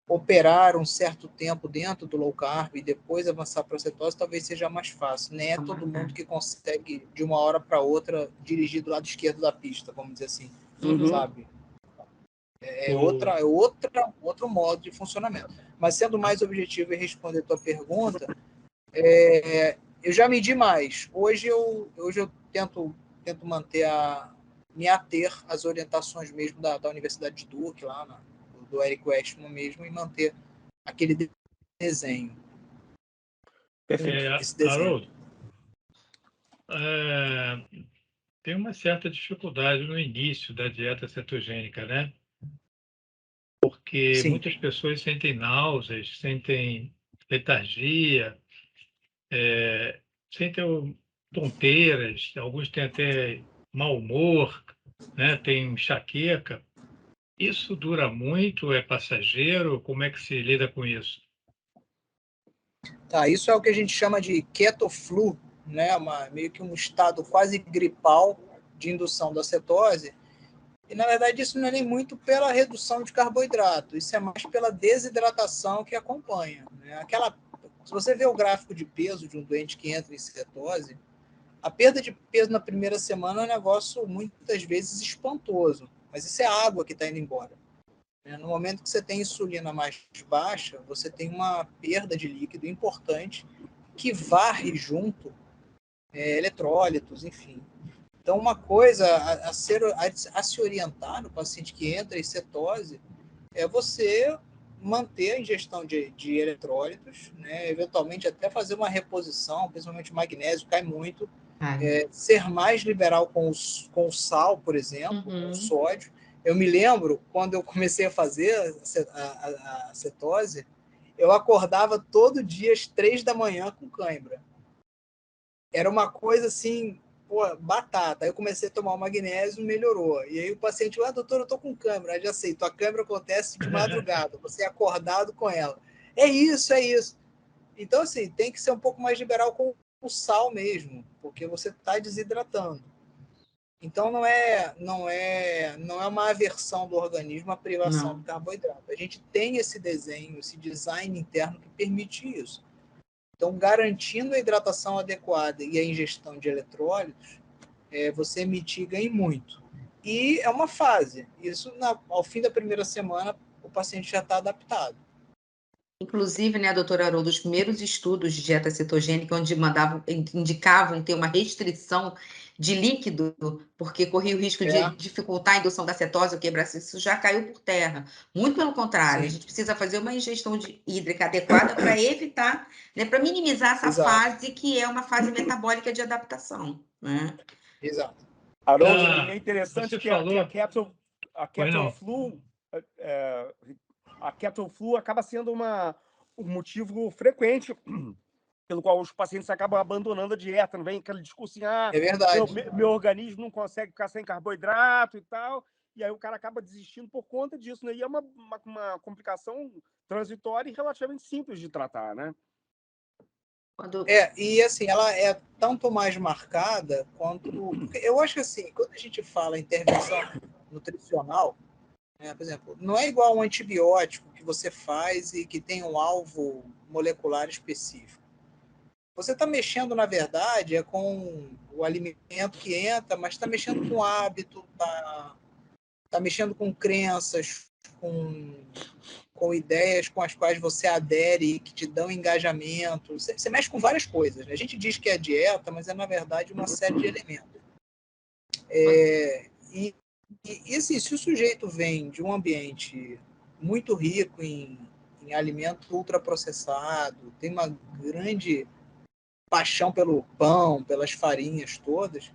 operar um certo tempo dentro do low carb e depois avançar para a cetose, talvez seja mais fácil. Nem é todo mundo que consegue, de uma hora para outra, dirigir do lado esquerdo da pista, vamos dizer assim, sabe? Outro modo de funcionamento. Mas sendo mais objetivo e responder a tua pergunta, eu já medi mais. Hoje eu tento me ater às orientações mesmo da Universidade de Duke, lá do Eric Westman mesmo, e manter aquele desenho. Esse desenho. Haroldo, tem uma certa dificuldade no início da dieta cetogênica, né? Porque muitas pessoas sentem náuseas, sentem letargia, sentem tonteiras, alguns têm até mau humor, né? Tem enxaqueca. Isso dura muito? É passageiro? Como é que se lida com isso? Tá, isso é o que a gente chama de ketoflu, né? Meio que um estado quase gripal de indução da cetose. E, na verdade, isso não é nem muito pela redução de carboidrato, isso é mais pela desidratação que acompanha, né? Se você vê o gráfico de peso de um doente que entra em cetose, a perda de peso na primeira semana é um negócio muitas vezes espantoso, mas isso é água que está indo embora. No momento que você tem insulina mais baixa, você tem uma perda de líquido importante que varre junto eletrólitos, enfim. Então, uma coisa a se orientar no paciente que entra em cetose é você manter a ingestão de eletrólitos, né? Eventualmente até fazer uma reposição, principalmente o magnésio cai muito, ser mais liberal com o sal, por exemplo, com o sódio. Eu me lembro, quando eu comecei a fazer a cetose, eu acordava todo dia às 3 da manhã com cãibra. Era uma coisa assim, batata. Aí eu comecei a tomar o magnésio, melhorou. E aí o paciente, doutor, eu tô com cãibra. Aí já sei, tua cãibra acontece de madrugada, você é acordado com ela. É isso. Então, assim, tem que ser um pouco mais liberal com o sal mesmo, porque você está desidratando. Então, não é uma aversão do organismo à privação do carboidrato. A gente tem esse desenho, esse design interno que permite isso. Então, garantindo a hidratação adequada e a ingestão de eletrólitos, você mitiga em muito. E é uma fase. Isso, ao fim da primeira semana, o paciente já está adaptado. Inclusive, né, doutora Haroldo, os primeiros estudos de dieta cetogênica, onde indicavam ter uma restrição de líquido, porque corria o risco de dificultar a indução da cetose ou quebrar, isso já caiu por terra. Muito pelo contrário, a gente precisa fazer uma ingestão hídrica adequada para evitar, né, para minimizar essa fase que é uma fase metabólica de adaptação, né? Exato. Haroldo, é interessante que a kettle flu acaba sendo um motivo frequente pelo qual os pacientes acabam abandonando a dieta, não vem aquele discurso assim, é verdade. Meu organismo não consegue ficar sem carboidrato e tal, e aí o cara acaba desistindo por conta disso, né? E é uma complicação transitória e relativamente simples de tratar, né? E assim, ela é tanto mais marcada quanto... Eu acho que assim, quando a gente fala intervenção nutricional, por exemplo, não é igual um antibiótico que você faz e que tem um alvo molecular específico. Você está mexendo, na verdade, com o alimento que entra, mas está mexendo com hábito, está mexendo com crenças, com ideias com as quais você adere e que te dão engajamento. Você mexe com várias coisas. A gente diz que é dieta, mas é, na verdade, uma série de elementos. E assim, se o sujeito vem de um ambiente muito rico em alimento ultraprocessado, tem uma grande paixão pelo pão, pelas farinhas todas,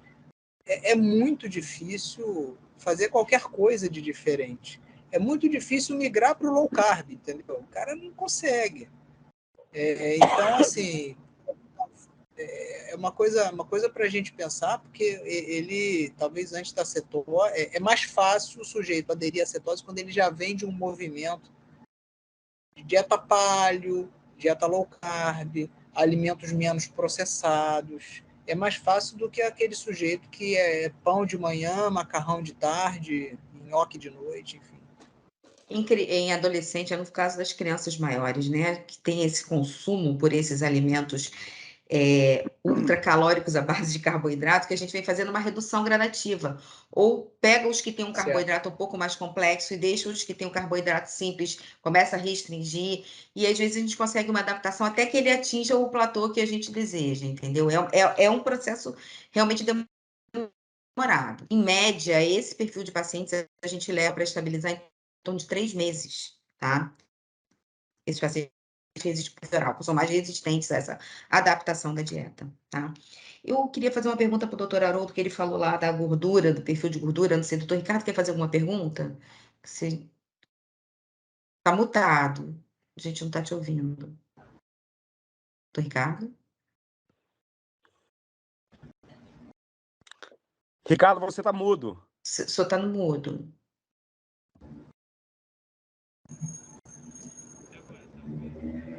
é muito difícil fazer qualquer coisa de diferente. É muito difícil migrar para o low carb, entendeu? O cara não consegue. Então, assim, é uma coisa para a gente pensar, porque ele, talvez antes da cetose, é mais fácil o sujeito aderir à cetose quando ele já vem de um movimento de dieta paleo, dieta low carb, alimentos menos processados. É mais fácil do que aquele sujeito que é pão de manhã, macarrão de tarde, nhoque de noite, enfim. Em adolescente, é no caso das crianças maiores, né, que tem esse consumo por esses alimentos ultracalóricos à base de carboidrato, que a gente vem fazendo uma redução gradativa. Ou pega os que têm um carboidrato um pouco mais complexo e deixa os que têm um carboidrato simples, começa a restringir, e às vezes a gente consegue uma adaptação até que ele atinja o platô que a gente deseja, entendeu? É um processo realmente demorado. Em média, esse perfil de pacientes a gente leva para estabilizar em torno de 3 meses, tá? Esses pacientes são mais resistentes a essa adaptação da dieta, tá? Eu queria fazer uma pergunta para o doutor Haroldo, que ele falou lá da gordura, do perfil de gordura, não sei, doutor Ricardo quer fazer alguma pergunta? Você está mutado, a gente não está te ouvindo. Doutor Ricardo? Ricardo, você está mudo. O senhor está no mudo.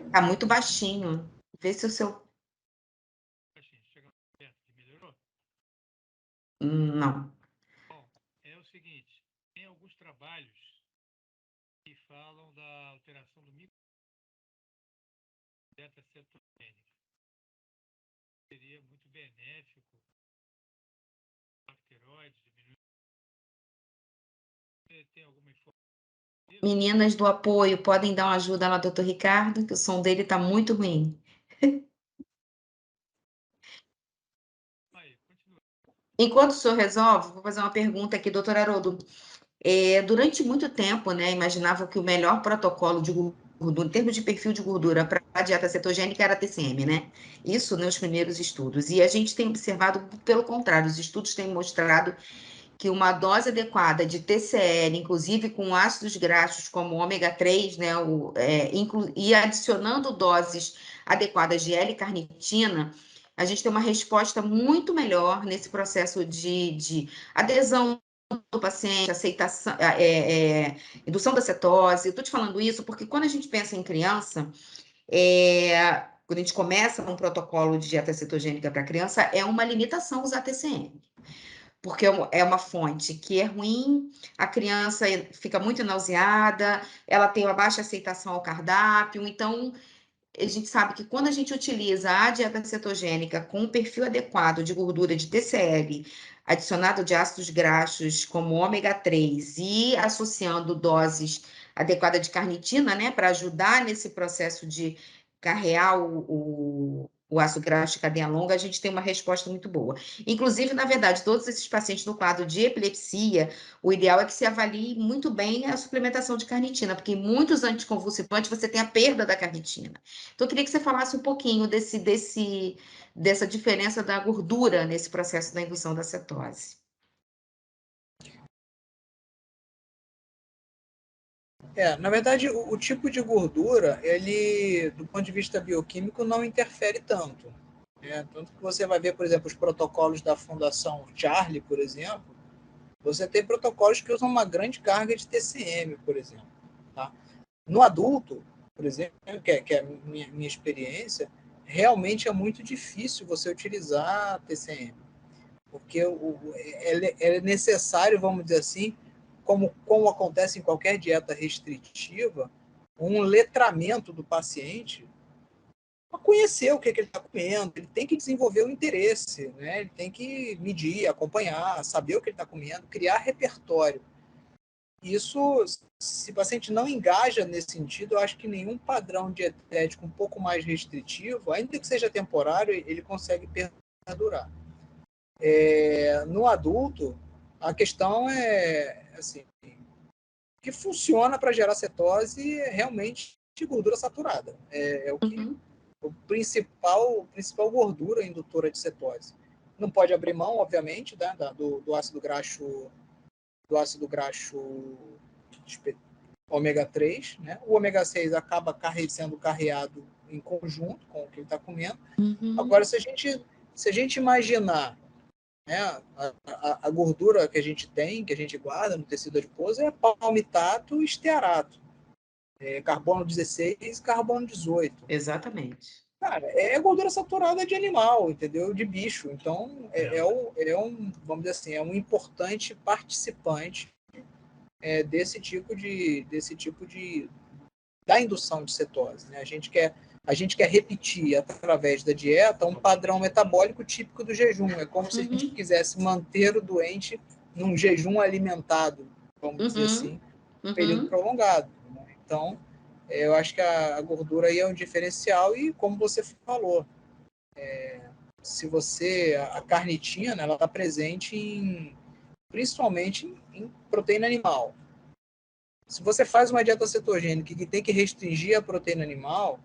Está muito baixinho. Vê se o seu... Melhorou? Não. Bom, é o seguinte, tem alguns trabalhos que falam da alteração do micro dieta cetogênica. Seria muito benéfico para a tireoide, diminuir. Você tem alguma informação? Meninas do apoio, podem dar uma ajuda lá, doutor Ricardo, que o som dele está muito ruim. Aí, continua. Enquanto o senhor resolve, vou fazer uma pergunta aqui, doutor Haroldo. Durante muito tempo, né, imaginava que o melhor protocolo de gordura, em termos de perfil de gordura para a dieta cetogênica era a TCM, né? Isso nos primeiros estudos. E a gente tem observado, pelo contrário, os estudos têm mostrado que uma dose adequada de TCL, inclusive com ácidos graxos como ômega 3, né, e adicionando doses adequadas de L-carnitina, a gente tem uma resposta muito melhor nesse processo de adesão do paciente, aceitação, indução da cetose. Eu estou te falando isso porque quando a gente pensa em criança, quando a gente começa um protocolo de dieta cetogênica para criança, é uma limitação usar TCM. Porque é uma fonte que é ruim, a criança fica muito nauseada, ela tem uma baixa aceitação ao cardápio, então a gente sabe que quando a gente utiliza a dieta cetogênica com um perfil adequado de gordura de TCL, adicionado de ácidos graxos como ômega 3 e associando doses adequadas de carnitina, né, para ajudar nesse processo de carrear o ácido graxo de cadeia longa, a gente tem uma resposta muito boa. Inclusive, na verdade, todos esses pacientes no quadro de epilepsia, o ideal é que se avalie muito bem a suplementação de carnitina, porque em muitos anticonvulsivantes você tem a perda da carnitina. Então, eu queria que você falasse um pouquinho dessa diferença da gordura nesse processo da indução da cetose. Na verdade, o tipo de gordura, ele, do ponto de vista bioquímico, não interfere tanto. Tanto que você vai ver, por exemplo, os protocolos da Fundação Charlie, por exemplo, você tem protocolos que usam uma grande carga de TCM, por exemplo. Tá? No adulto, por exemplo, que é a minha experiência, realmente é muito difícil você utilizar TCM, porque é necessário, vamos dizer assim, como acontece em qualquer dieta restritiva, um letramento do paciente para conhecer o que ele está comendo. Ele tem que desenvolver o interesse, né? Ele tem que medir, acompanhar, saber o que ele está comendo, criar repertório. Isso, se o paciente não engaja nesse sentido, eu acho que nenhum padrão dietético um pouco mais restritivo, ainda que seja temporário, ele consegue perdurar. No adulto, a questão é assim, que funciona para gerar cetose é realmente de gordura saturada. É o que o principal gordura indutora de cetose. Não pode abrir mão, obviamente, do ácido graxo ômega 3, né? O ômega 6 acaba sendo carreado em conjunto com o que ele está comendo. Agora, se a gente imaginar, né, a gordura que a gente tem, que a gente guarda no tecido adiposo, é palmitato e estearato. Carbono 16 e carbono 18. Exatamente. Cara, é gordura saturada de animal, entendeu? De bicho. Então, vamos dizer assim, é um importante participante desse tipo de da indução de cetose, né? A gente quer a gente quer repetir, através da dieta, um padrão metabólico típico do jejum. É como se a gente quisesse manter o doente num jejum alimentado, vamos dizer assim, um período prolongado. Né? Então, eu acho que a gordura aí é um diferencial e, como você falou, se você... A carnitina, ela está presente principalmente em proteína animal. Se você faz uma dieta cetogênica que tem que restringir a proteína animal,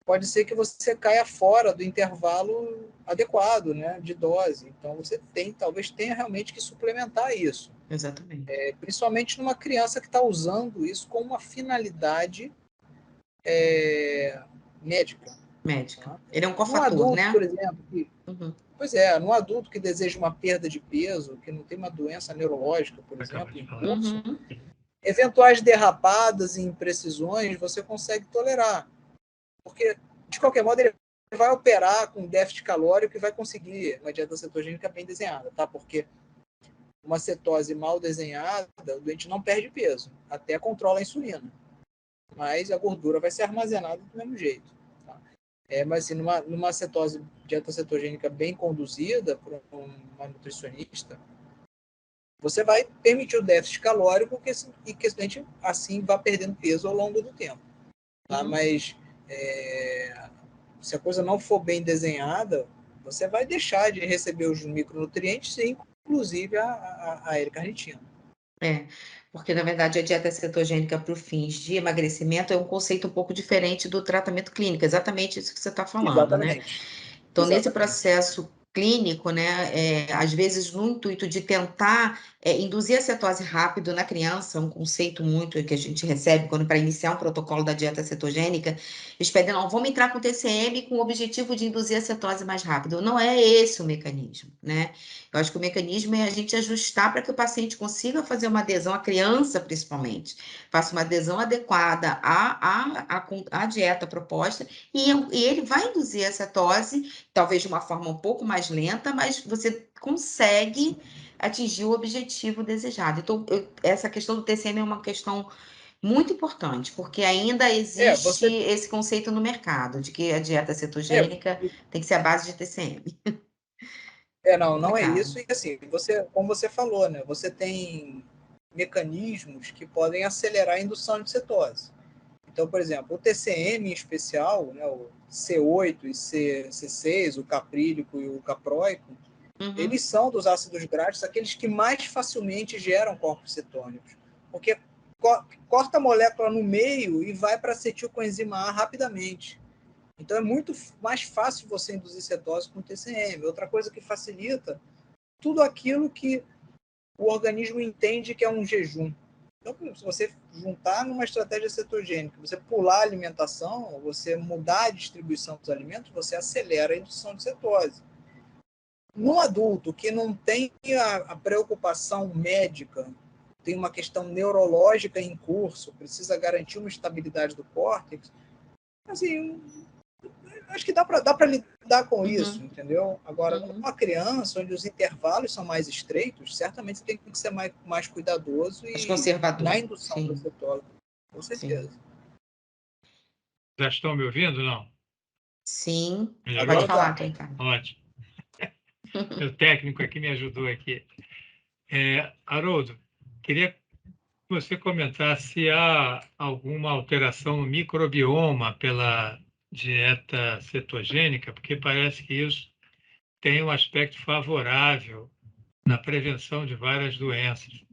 pode ser que você caia fora do intervalo adequado, né, de dose. Então, você talvez tenha realmente que suplementar isso. Exatamente. Principalmente numa criança que está usando isso com uma finalidade médica. Médica. Tá? Ele é um Num cofator, adulto, né? por exemplo, pois é, num adulto que deseja uma perda de peso, que não tem uma doença neurológica, por exemplo, em curso, eventuais derrapadas e imprecisões você consegue tolerar. Porque, de qualquer modo, ele vai operar com déficit calórico e vai conseguir uma dieta cetogênica bem desenhada, tá? Porque uma cetose mal desenhada, o doente não perde peso, até controla a insulina. Mas a gordura vai ser armazenada do mesmo jeito. Tá? Mas assim, numa dieta cetogênica bem conduzida por uma nutricionista, você vai permitir o déficit calórico e que esse doente, assim, vá perdendo peso ao longo do tempo. Tá? Mas se a coisa não for bem desenhada, você vai deixar de receber os micronutrientes, inclusive a L-carnitina. Porque, na verdade, a dieta cetogênica para fins de emagrecimento é um conceito um pouco diferente do tratamento clínico, exatamente isso que você está falando, né? Exatamente. Então, nesse processo clínico, né, às vezes no intuito de tentar induzir a cetose rápido na criança, um conceito muito que a gente recebe quando para iniciar um protocolo da dieta cetogênica, eles pedem, não, vamos entrar com TCM com o objetivo de induzir a cetose mais rápido. Não é esse o mecanismo, né? Eu acho que o mecanismo é a gente ajustar para que o paciente consiga fazer uma adesão, a criança principalmente, faça uma adesão adequada à dieta proposta e ele vai induzir a cetose, talvez de uma forma um pouco mais lenta, mas você consegue atingir o objetivo desejado. Então, essa questão do TCM é uma questão muito importante, porque ainda existe esse conceito no mercado, de que a dieta cetogênica tem que ser à base de TCM. Não é isso. E assim, como você falou, né? Você tem mecanismos que podem acelerar a indução de cetose. Então, por exemplo, o TCM em especial, né, o C8 e C6, o caprílico e o capróico, eles são dos ácidos graxos aqueles que mais facilmente geram corpos cetônicos, porque corta a molécula no meio e vai para acetilcoenzima A rapidamente. Então, é muito mais fácil você induzir cetose com TCM. Outra coisa que facilita tudo aquilo que o organismo entende que é um jejum. Então, se você juntar numa estratégia cetogênica, você pular a alimentação, você mudar a distribuição dos alimentos, você acelera a indução de cetose. No adulto que não tem a preocupação médica, tem uma questão neurológica em curso, precisa garantir uma estabilidade do córtex, assim, acho que dá para lidar com isso, entendeu? Agora, numa criança, onde os intervalos são mais estreitos, certamente você tem que ser mais cuidadoso e conservador. na indução da cetose, com certeza. Sim. Já estão me ouvindo, não? Sim. Melhorou? Pode falar, Ricardo. Ótimo. O técnico aqui me ajudou aqui. Haroldo, queria que você comentasse se há alguma alteração no microbioma pela dieta cetogênica, porque parece que isso tem um aspecto favorável na prevenção de várias doenças.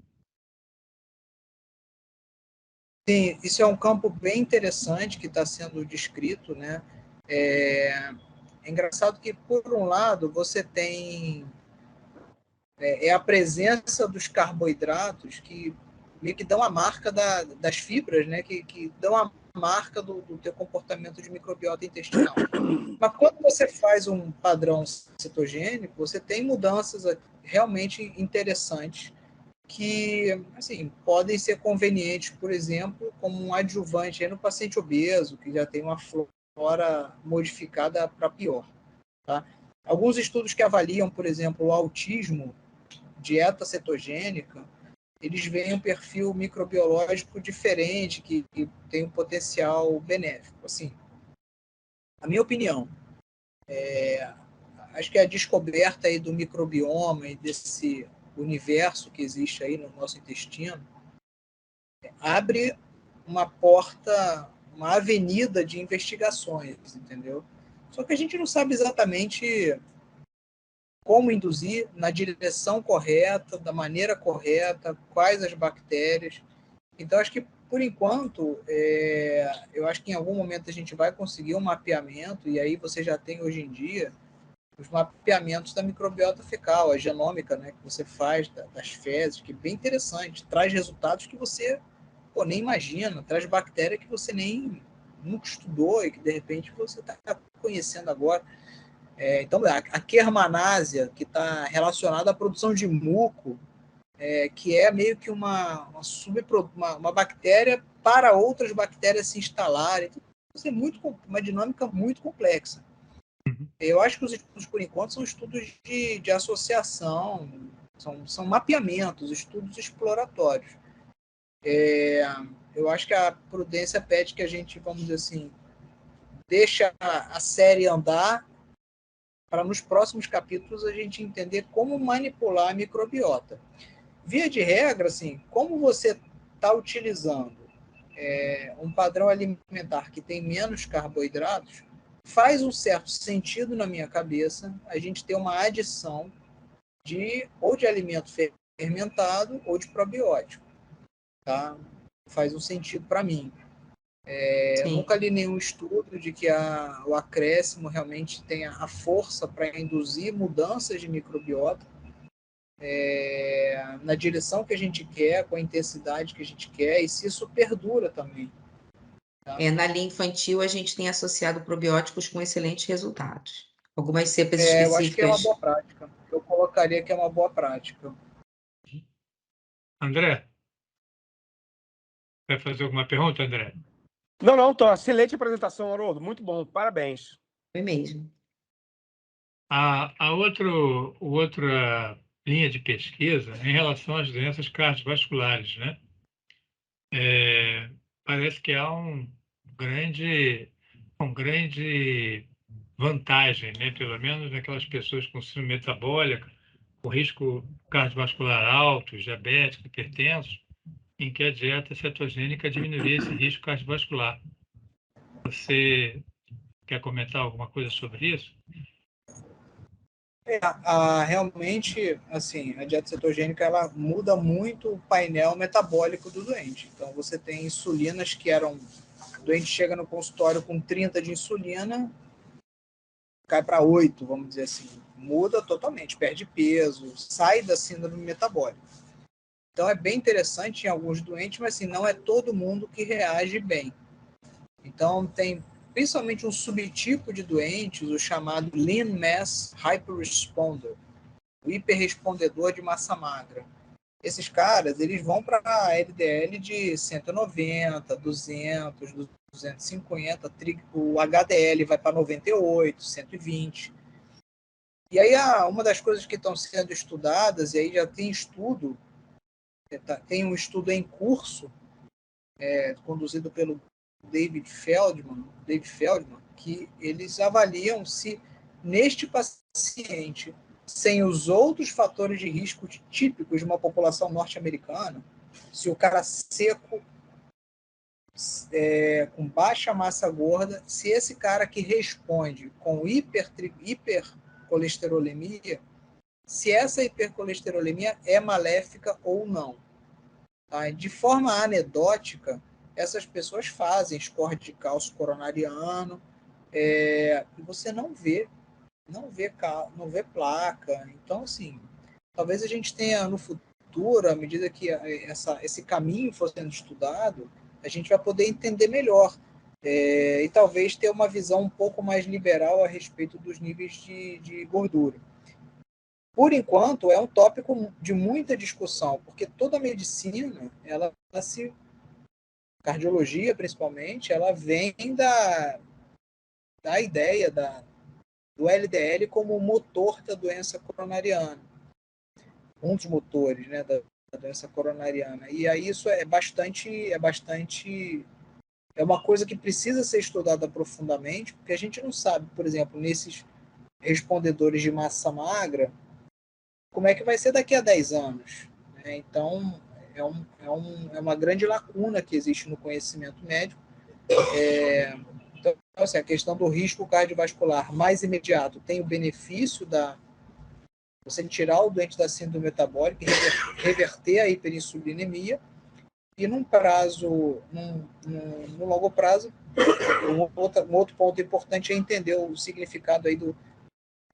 Sim, isso é um campo bem interessante que está sendo descrito, né? É engraçado que, por um lado, você tem a presença dos carboidratos que meio que dão a marca das fibras, né? Que dão a marca do teu comportamento de microbiota intestinal. Mas quando você faz um padrão cetogênico, você tem mudanças realmente interessantes que, assim, podem ser convenientes, por exemplo, como um adjuvante no paciente obeso, que já tem uma flora modificada para pior. Tá? Alguns estudos que avaliam, por exemplo, o autismo, dieta cetogênica, eles veem um perfil microbiológico diferente, que tem um potencial benéfico. Assim, a minha opinião, acho que a descoberta aí do microbioma e desse universo que existe aí no nosso intestino abre uma porta, uma avenida de investigações, entendeu? Só que a gente não sabe exatamente como induzir na direção correta, da maneira correta, quais as bactérias. Então, acho que, por enquanto, eu acho que em algum momento a gente vai conseguir um mapeamento, e aí você já tem hoje em dia os mapeamentos da microbiota fecal, a genômica, né, que você faz das fezes, que é bem interessante, traz resultados que você nem imagina, traz bactéria que você nem nunca estudou e que, de repente, você está conhecendo agora. Então, a Quermanásia, que está relacionada à produção de muco, que é meio que uma bactéria para outras bactérias se instalarem. Então, isso é uma dinâmica muito complexa. Eu acho que os estudos, por enquanto, são estudos de associação, são mapeamentos, estudos exploratórios. Eu acho que a prudência pede que a gente, vamos dizer assim, deixe a série andar para nos próximos capítulos a gente entender como manipular a microbiota. Via de regra, assim, como você está utilizando um padrão alimentar que tem menos carboidratos, faz um certo sentido na minha cabeça a gente ter uma adição ou de alimento fermentado ou de probiótico. Tá? Faz um sentido para mim. Nunca li nenhum estudo de que o acréscimo realmente tenha a força para induzir mudanças de microbiota na direção que a gente quer, com a intensidade que a gente quer, e se isso perdura também. Tá? Na linha infantil, a gente tem associado probióticos com excelentes resultados. Algumas cepas Eu acho que é uma específicas. boa prática. Eu colocaria que é uma boa prática. André, vai fazer alguma pergunta, André? Não, tô. Excelente apresentação, Haroldo. Muito bom, parabéns. Foi mesmo. A outra linha de pesquisa em relação às doenças cardiovasculares, né? Parece que há uma grande vantagem, né? Pelo menos naquelas pessoas com síndrome metabólica, com risco cardiovascular alto, diabético, hipertenso, em que a dieta cetogênica diminuiria esse risco cardiovascular. Você quer comentar alguma coisa sobre isso? Realmente, assim, a dieta cetogênica ela muda muito o painel metabólico do doente. Então, você tem insulinas que eram... O doente chega no consultório com 30 de insulina, cai para 8, vamos dizer assim. Muda totalmente, perde peso, sai da síndrome metabólica. Então, é bem interessante em alguns doentes, mas assim, não é todo mundo que reage bem. Então, tem principalmente um subtipo de doentes, o chamado Lean Mass Hyperresponder, o hiperrespondedor de massa magra. Esses caras, eles vão para a LDL de 190, 200, 250, o HDL vai para 98, 120. E aí, uma das coisas que estão sendo estudadas, e aí já tem estudo, tem um estudo em curso, conduzido pelo David Feldman, que eles avaliam se neste paciente, sem os outros fatores de risco típicos de uma população norte-americana, se o cara seco, com baixa massa gorda, se esse cara que responde com hipercolesterolemia, se essa hipercolesterolemia é maléfica ou não. Tá? De forma anedótica, essas pessoas fazem score de cálcio coronariano, e você não vê placa. Então, assim, talvez a gente tenha no futuro, à medida que esse caminho for sendo estudado, a gente vai poder entender melhor e talvez ter uma visão um pouco mais liberal a respeito dos níveis de gordura. Por enquanto, é um tópico de muita discussão, porque toda a medicina, cardiologia principalmente, ela vem da ideia do LDL como motor da doença coronariana. Um dos motores, né, da doença coronariana. E aí isso é bastante é uma coisa que precisa ser estudada profundamente, porque a gente não sabe, por exemplo, nesses respondedores de massa magra, como é que vai ser daqui a 10 anos. Né? Então, é uma grande lacuna que existe no conhecimento médico. Então, assim, a questão do risco cardiovascular mais imediato tem o benefício da você tirar o doente da síndrome metabólica e reverter a hiperinsulinemia, e no longo prazo, um outro ponto importante é entender o significado aí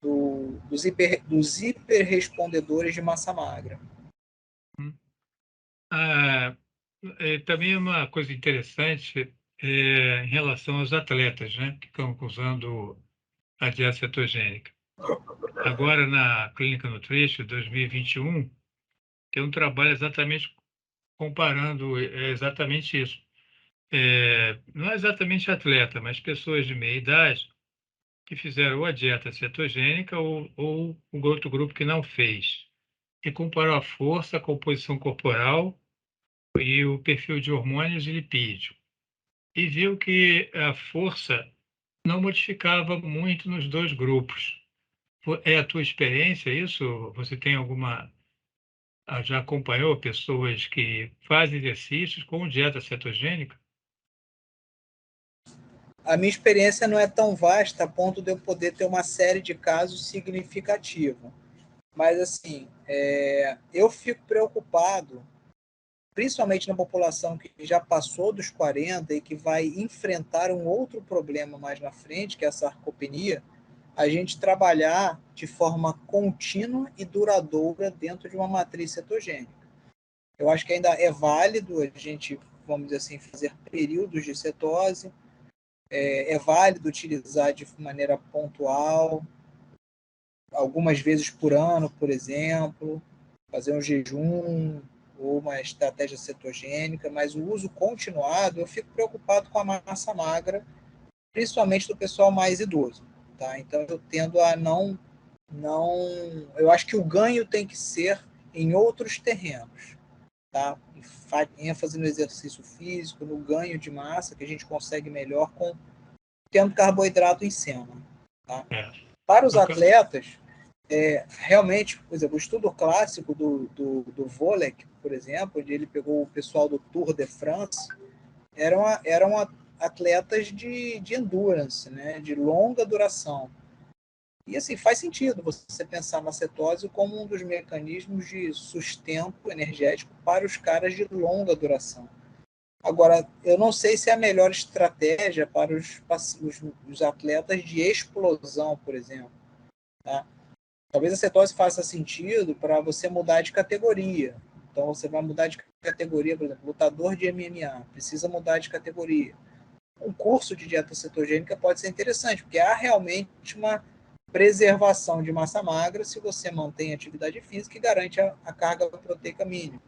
dos hiperrespondedores de massa magra. Também uma coisa interessante em relação aos atletas, né, que estão usando a dieta cetogênica. Agora, na Clínica Nutrition 2021, tem um trabalho exatamente comparando exatamente isso. Não é exatamente atleta, mas pessoas de meia idade que fizeram ou a dieta cetogênica ou o outro grupo que não fez. E comparou a força, a composição corporal e o perfil de hormônios e lipídio. E viu que a força não modificava muito nos dois grupos. É a tua experiência isso? Você tem alguma... Já acompanhou pessoas que fazem exercícios com dieta cetogênica? A minha experiência não é tão vasta a ponto de eu poder ter uma série de casos significativos. Mas, assim, eu fico preocupado, principalmente na população que já passou dos 40 e que vai enfrentar um outro problema mais na frente, que é a sarcopenia, a gente trabalhar de forma contínua e duradoura dentro de uma matriz cetogênica. Eu acho que ainda é válido a gente, vamos dizer assim, fazer períodos de cetose, é válido utilizar de maneira pontual, algumas vezes por ano, por exemplo, fazer um jejum ou uma estratégia cetogênica, mas o uso continuado, eu fico preocupado com a massa magra, principalmente do pessoal mais idoso. Tá? Então, eu tendo a não... Eu acho que o ganho tem que ser em outros terrenos. Tá? ênfase no exercício físico, no ganho de massa, que a gente consegue melhor tendo carboidrato em cena. Tá? Para os atletas, realmente, por exemplo, o estudo clássico do Volek, por exemplo, onde ele pegou o pessoal do Tour de France, eram atletas de endurance, né, de longa duração. E assim, faz sentido você pensar na cetose como um dos mecanismos de sustento energético para os caras de longa duração. Agora, eu não sei se é a melhor estratégia para os atletas de explosão, por exemplo. Tá? Talvez a cetose faça sentido para você mudar de categoria. Então, você vai mudar de categoria, por exemplo, lutador de MMA, precisa mudar de categoria. Um curso de dieta cetogênica pode ser interessante, porque há realmente uma preservação de massa magra se você mantém atividade física e garante a carga proteica mínima.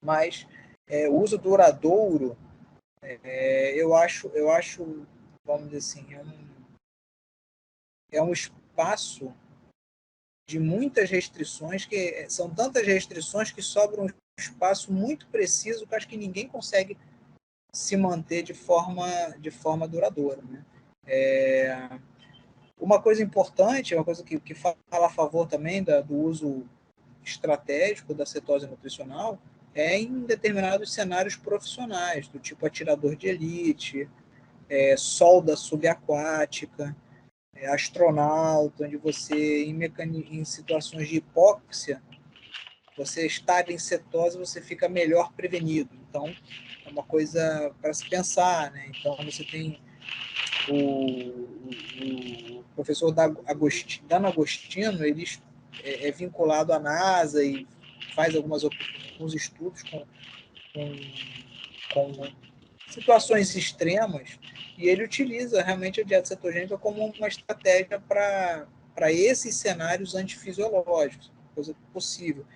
Mas o uso duradouro, eu acho, vamos dizer assim, é um espaço de muitas restrições, que são tantas restrições que sobra um espaço muito preciso que acho que ninguém consegue se manter de forma duradoura. Né? Uma coisa importante, uma coisa que fala a favor também do uso estratégico da cetose nutricional, em determinados cenários profissionais, do tipo atirador de elite, solda subaquática, astronauta, onde você, em situações de hipóxia, você estar em cetose, você fica melhor prevenido. Então, é uma coisa para se pensar. Né? Então, você tem o professor Dano Agostino, ele é vinculado à NASA e faz alguns estudos com situações extremas, e ele utiliza realmente a dieta cetogênica como uma estratégia para esses cenários antifisiológicos, coisa possível.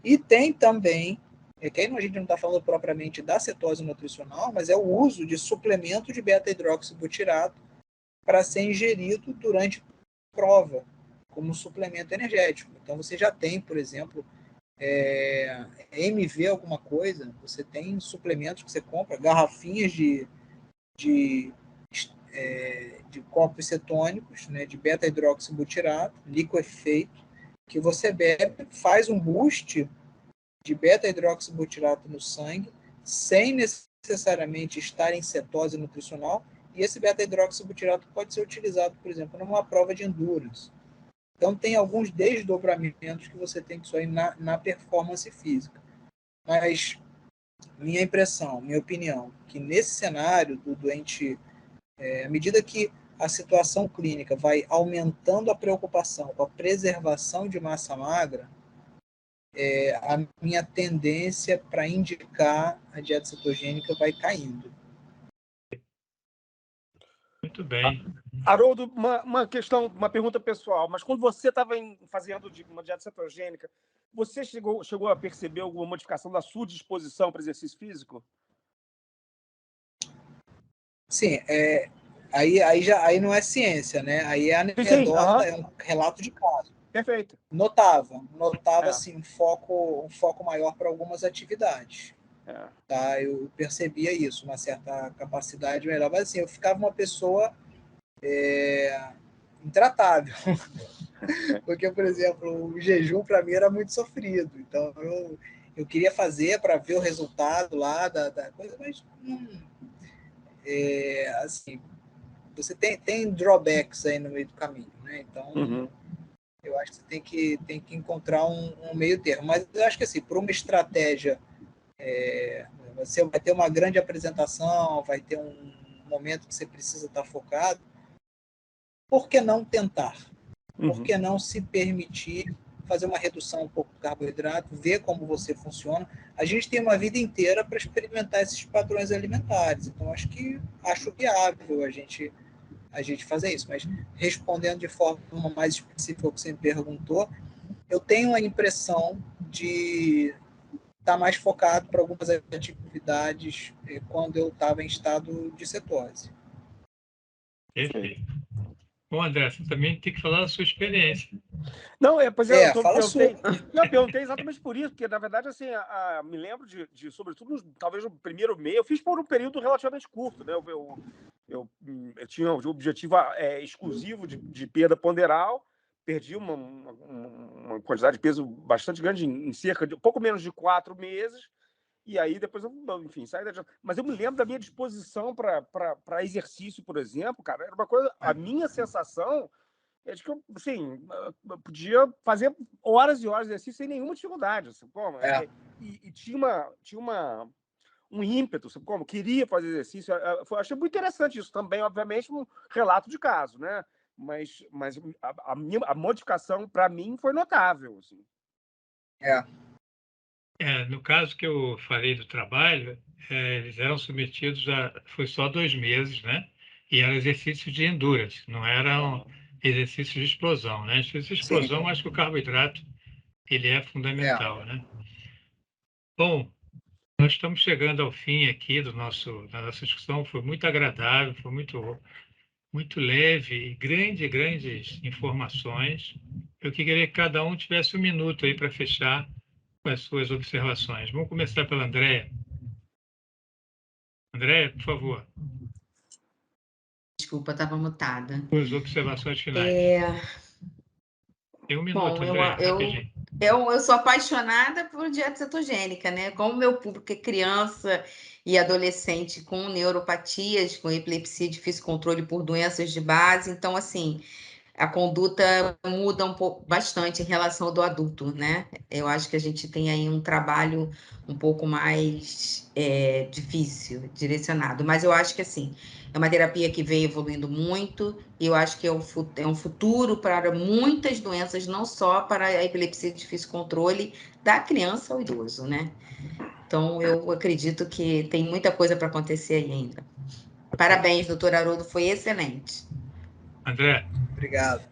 E tem também, que aí a gente não está falando propriamente da cetose nutricional, mas é o uso de suplemento de beta-hidroxibutirato para ser ingerido durante prova, como suplemento energético. Então, você já tem, por exemplo, MV alguma coisa, você tem suplementos que você compra, garrafinhas de de, de corpos cetônicos, né, de beta-hidroxibutirato, liquefeito, que você bebe, faz um boost de beta-hidroxibutirato no sangue, sem necessariamente estar em cetose nutricional, e esse beta-hidroxibutirato pode ser utilizado, por exemplo, numa prova de endurance. Então, tem alguns desdobramentos que você tem que isso aí na performance física. Mas minha impressão, minha opinião, que nesse cenário do doente, à medida que a situação clínica vai aumentando a preocupação com a preservação de massa magra, a minha tendência para indicar a dieta cetogênica vai caindo. Muito bem. Haroldo, uma questão, uma pergunta pessoal, mas quando você estava fazendo uma dieta cetogênica, você chegou a perceber alguma modificação da sua disposição para exercício físico? Sim, aí não é ciência, né? Aí é anedota, é um relato de caso. Perfeito. Notava assim, um foco maior para algumas atividades. Tá? Eu percebia isso, uma certa capacidade melhor, mas assim, eu ficava uma pessoa intratável. Porque, por exemplo, o jejum para mim era muito sofrido. Então, eu queria fazer para ver o resultado lá da coisa, mas assim, você tem drawbacks aí no meio do caminho, né? Então, eu acho que você tem que encontrar um meio termo. Mas eu acho que, assim, por uma estratégia, você vai ter uma grande apresentação, vai ter um momento que você precisa estar focado, por que não tentar? Por que não se permitir fazer uma redução um pouco do carboidrato, ver como você funciona? A gente tem uma vida inteira para experimentar esses padrões alimentares. Então, acho viável a gente fazer isso. Mas, respondendo de forma mais específica ao que você me perguntou, eu tenho a impressão de estar mais focado para algumas atividades quando eu estava em estado de cetose. Perfeito. Bom, André, você também tem que falar da sua experiência. Não, eu perguntei exatamente por isso, porque, na verdade, assim, me lembro de sobretudo, talvez no primeiro mês, eu fiz por um período relativamente curto, né? Eu tinha o objetivo exclusivo de perda ponderal, perdi uma quantidade de peso bastante grande, em cerca de pouco menos de 4 meses, e aí depois enfim, saí da dieta. Mas eu me lembro da minha disposição para exercício, por exemplo, cara, era uma coisa, a minha sensação é de que eu, assim, eu podia fazer horas e horas de exercício sem nenhuma dificuldade, assim, como? E tinha um ímpeto, sabe como? Queria fazer exercício. Eu achei muito interessante isso também, obviamente, um relato de caso, né? Mas a modificação, para mim, foi notável. Assim. No caso que eu falei do trabalho, eles eram submetidos foi só 2 meses, né? E eram exercícios de endurance, não eram exercícios de explosão, né? Exercício de explosão, acho que o carboidrato ele é fundamental, né? Bom, nós estamos chegando ao fim aqui da nossa discussão. Foi muito agradável, foi muito leve e grandes informações. Eu queria que cada um tivesse 1 minuto aí para fechar com as suas observações. Vamos começar pela Andréa. Andréa, por favor. Desculpa, estava mutada. Suas observações finais. Tem 1 minuto, Andréa, rapidinho. Eu sou apaixonada por dieta cetogênica, né? Como meu público é criança e adolescente com neuropatias, com epilepsia, difícil controle por doenças de base, então, assim, a conduta muda bastante em relação ao do adulto, né? Eu acho que a gente tem aí um trabalho um pouco mais difícil, direcionado. Mas eu acho que, assim, é uma terapia que vem evoluindo muito e eu acho que é um futuro para muitas doenças, não só para a epilepsia de difícil controle da criança ao idoso, né? Então, eu acredito que tem muita coisa para acontecer aí ainda. Parabéns, doutor Haroldo, foi excelente. André. Obrigado.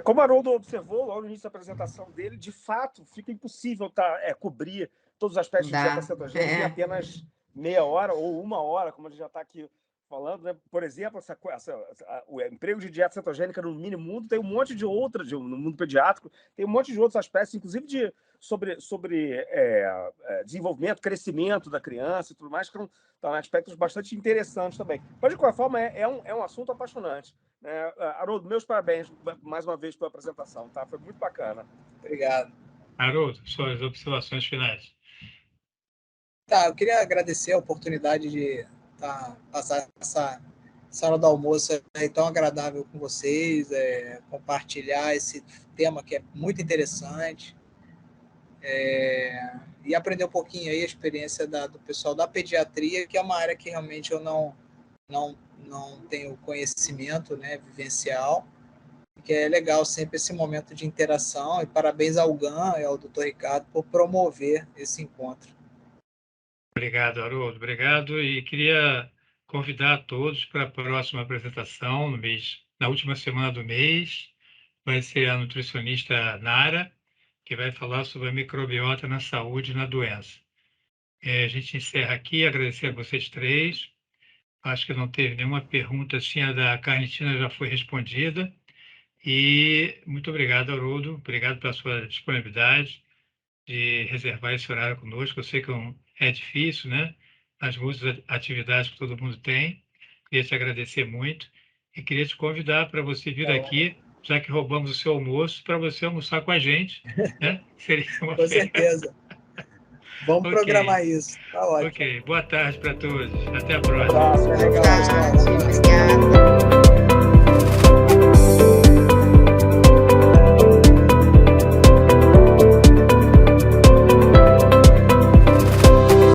Como o Haroldo observou logo no início da apresentação dele, de fato, fica impossível cobrir todos os aspectos de dieta cetogênica em apenas meia hora ou 1 hora, como a gente já está aqui falando, né? Por exemplo, o emprego de dieta cetogênica no mini mundo tem um monte de outras, no mundo pediátrico, tem um monte de outros aspectos, inclusive sobre desenvolvimento, crescimento da criança e tudo mais, que são aspectos bastante interessantes também. Mas, de qualquer forma, é um assunto apaixonante. Né? Haroldo, meus parabéns mais uma vez pela apresentação, tá? Foi muito bacana. Obrigado. Haroldo, suas observações finais. Tá, eu queria agradecer a oportunidade de passar essa hora do almoço aí tão agradável com vocês, compartilhar esse tema que é muito interessante, e aprender um pouquinho aí a experiência do pessoal da pediatria, que é uma área que realmente eu não tenho conhecimento, né, vivencial, que é legal sempre esse momento de interação, e parabéns ao GAN e ao Dr. Ricardo por promover esse encontro. Obrigado, Haroldo. Obrigado. E queria convidar a todos para a próxima apresentação na última semana do mês. Vai ser a nutricionista Nara, que vai falar sobre a microbiota na saúde e na doença. A gente encerra aqui, agradecer a vocês três. Acho que não teve nenhuma pergunta, assim, a da Carnitina já foi respondida. E muito obrigado, Haroldo. Obrigado pela sua disponibilidade de reservar esse horário conosco. Eu sei que é difícil, né? As muitas atividades que todo mundo tem. Queria te agradecer muito e queria te convidar para você vir aqui, já que roubamos o seu almoço, para você almoçar com a gente, né? Seria uma Com certeza. Vamos programar isso. Tá ótimo. Ok. Boa tarde para todos. Até a próxima. Legal.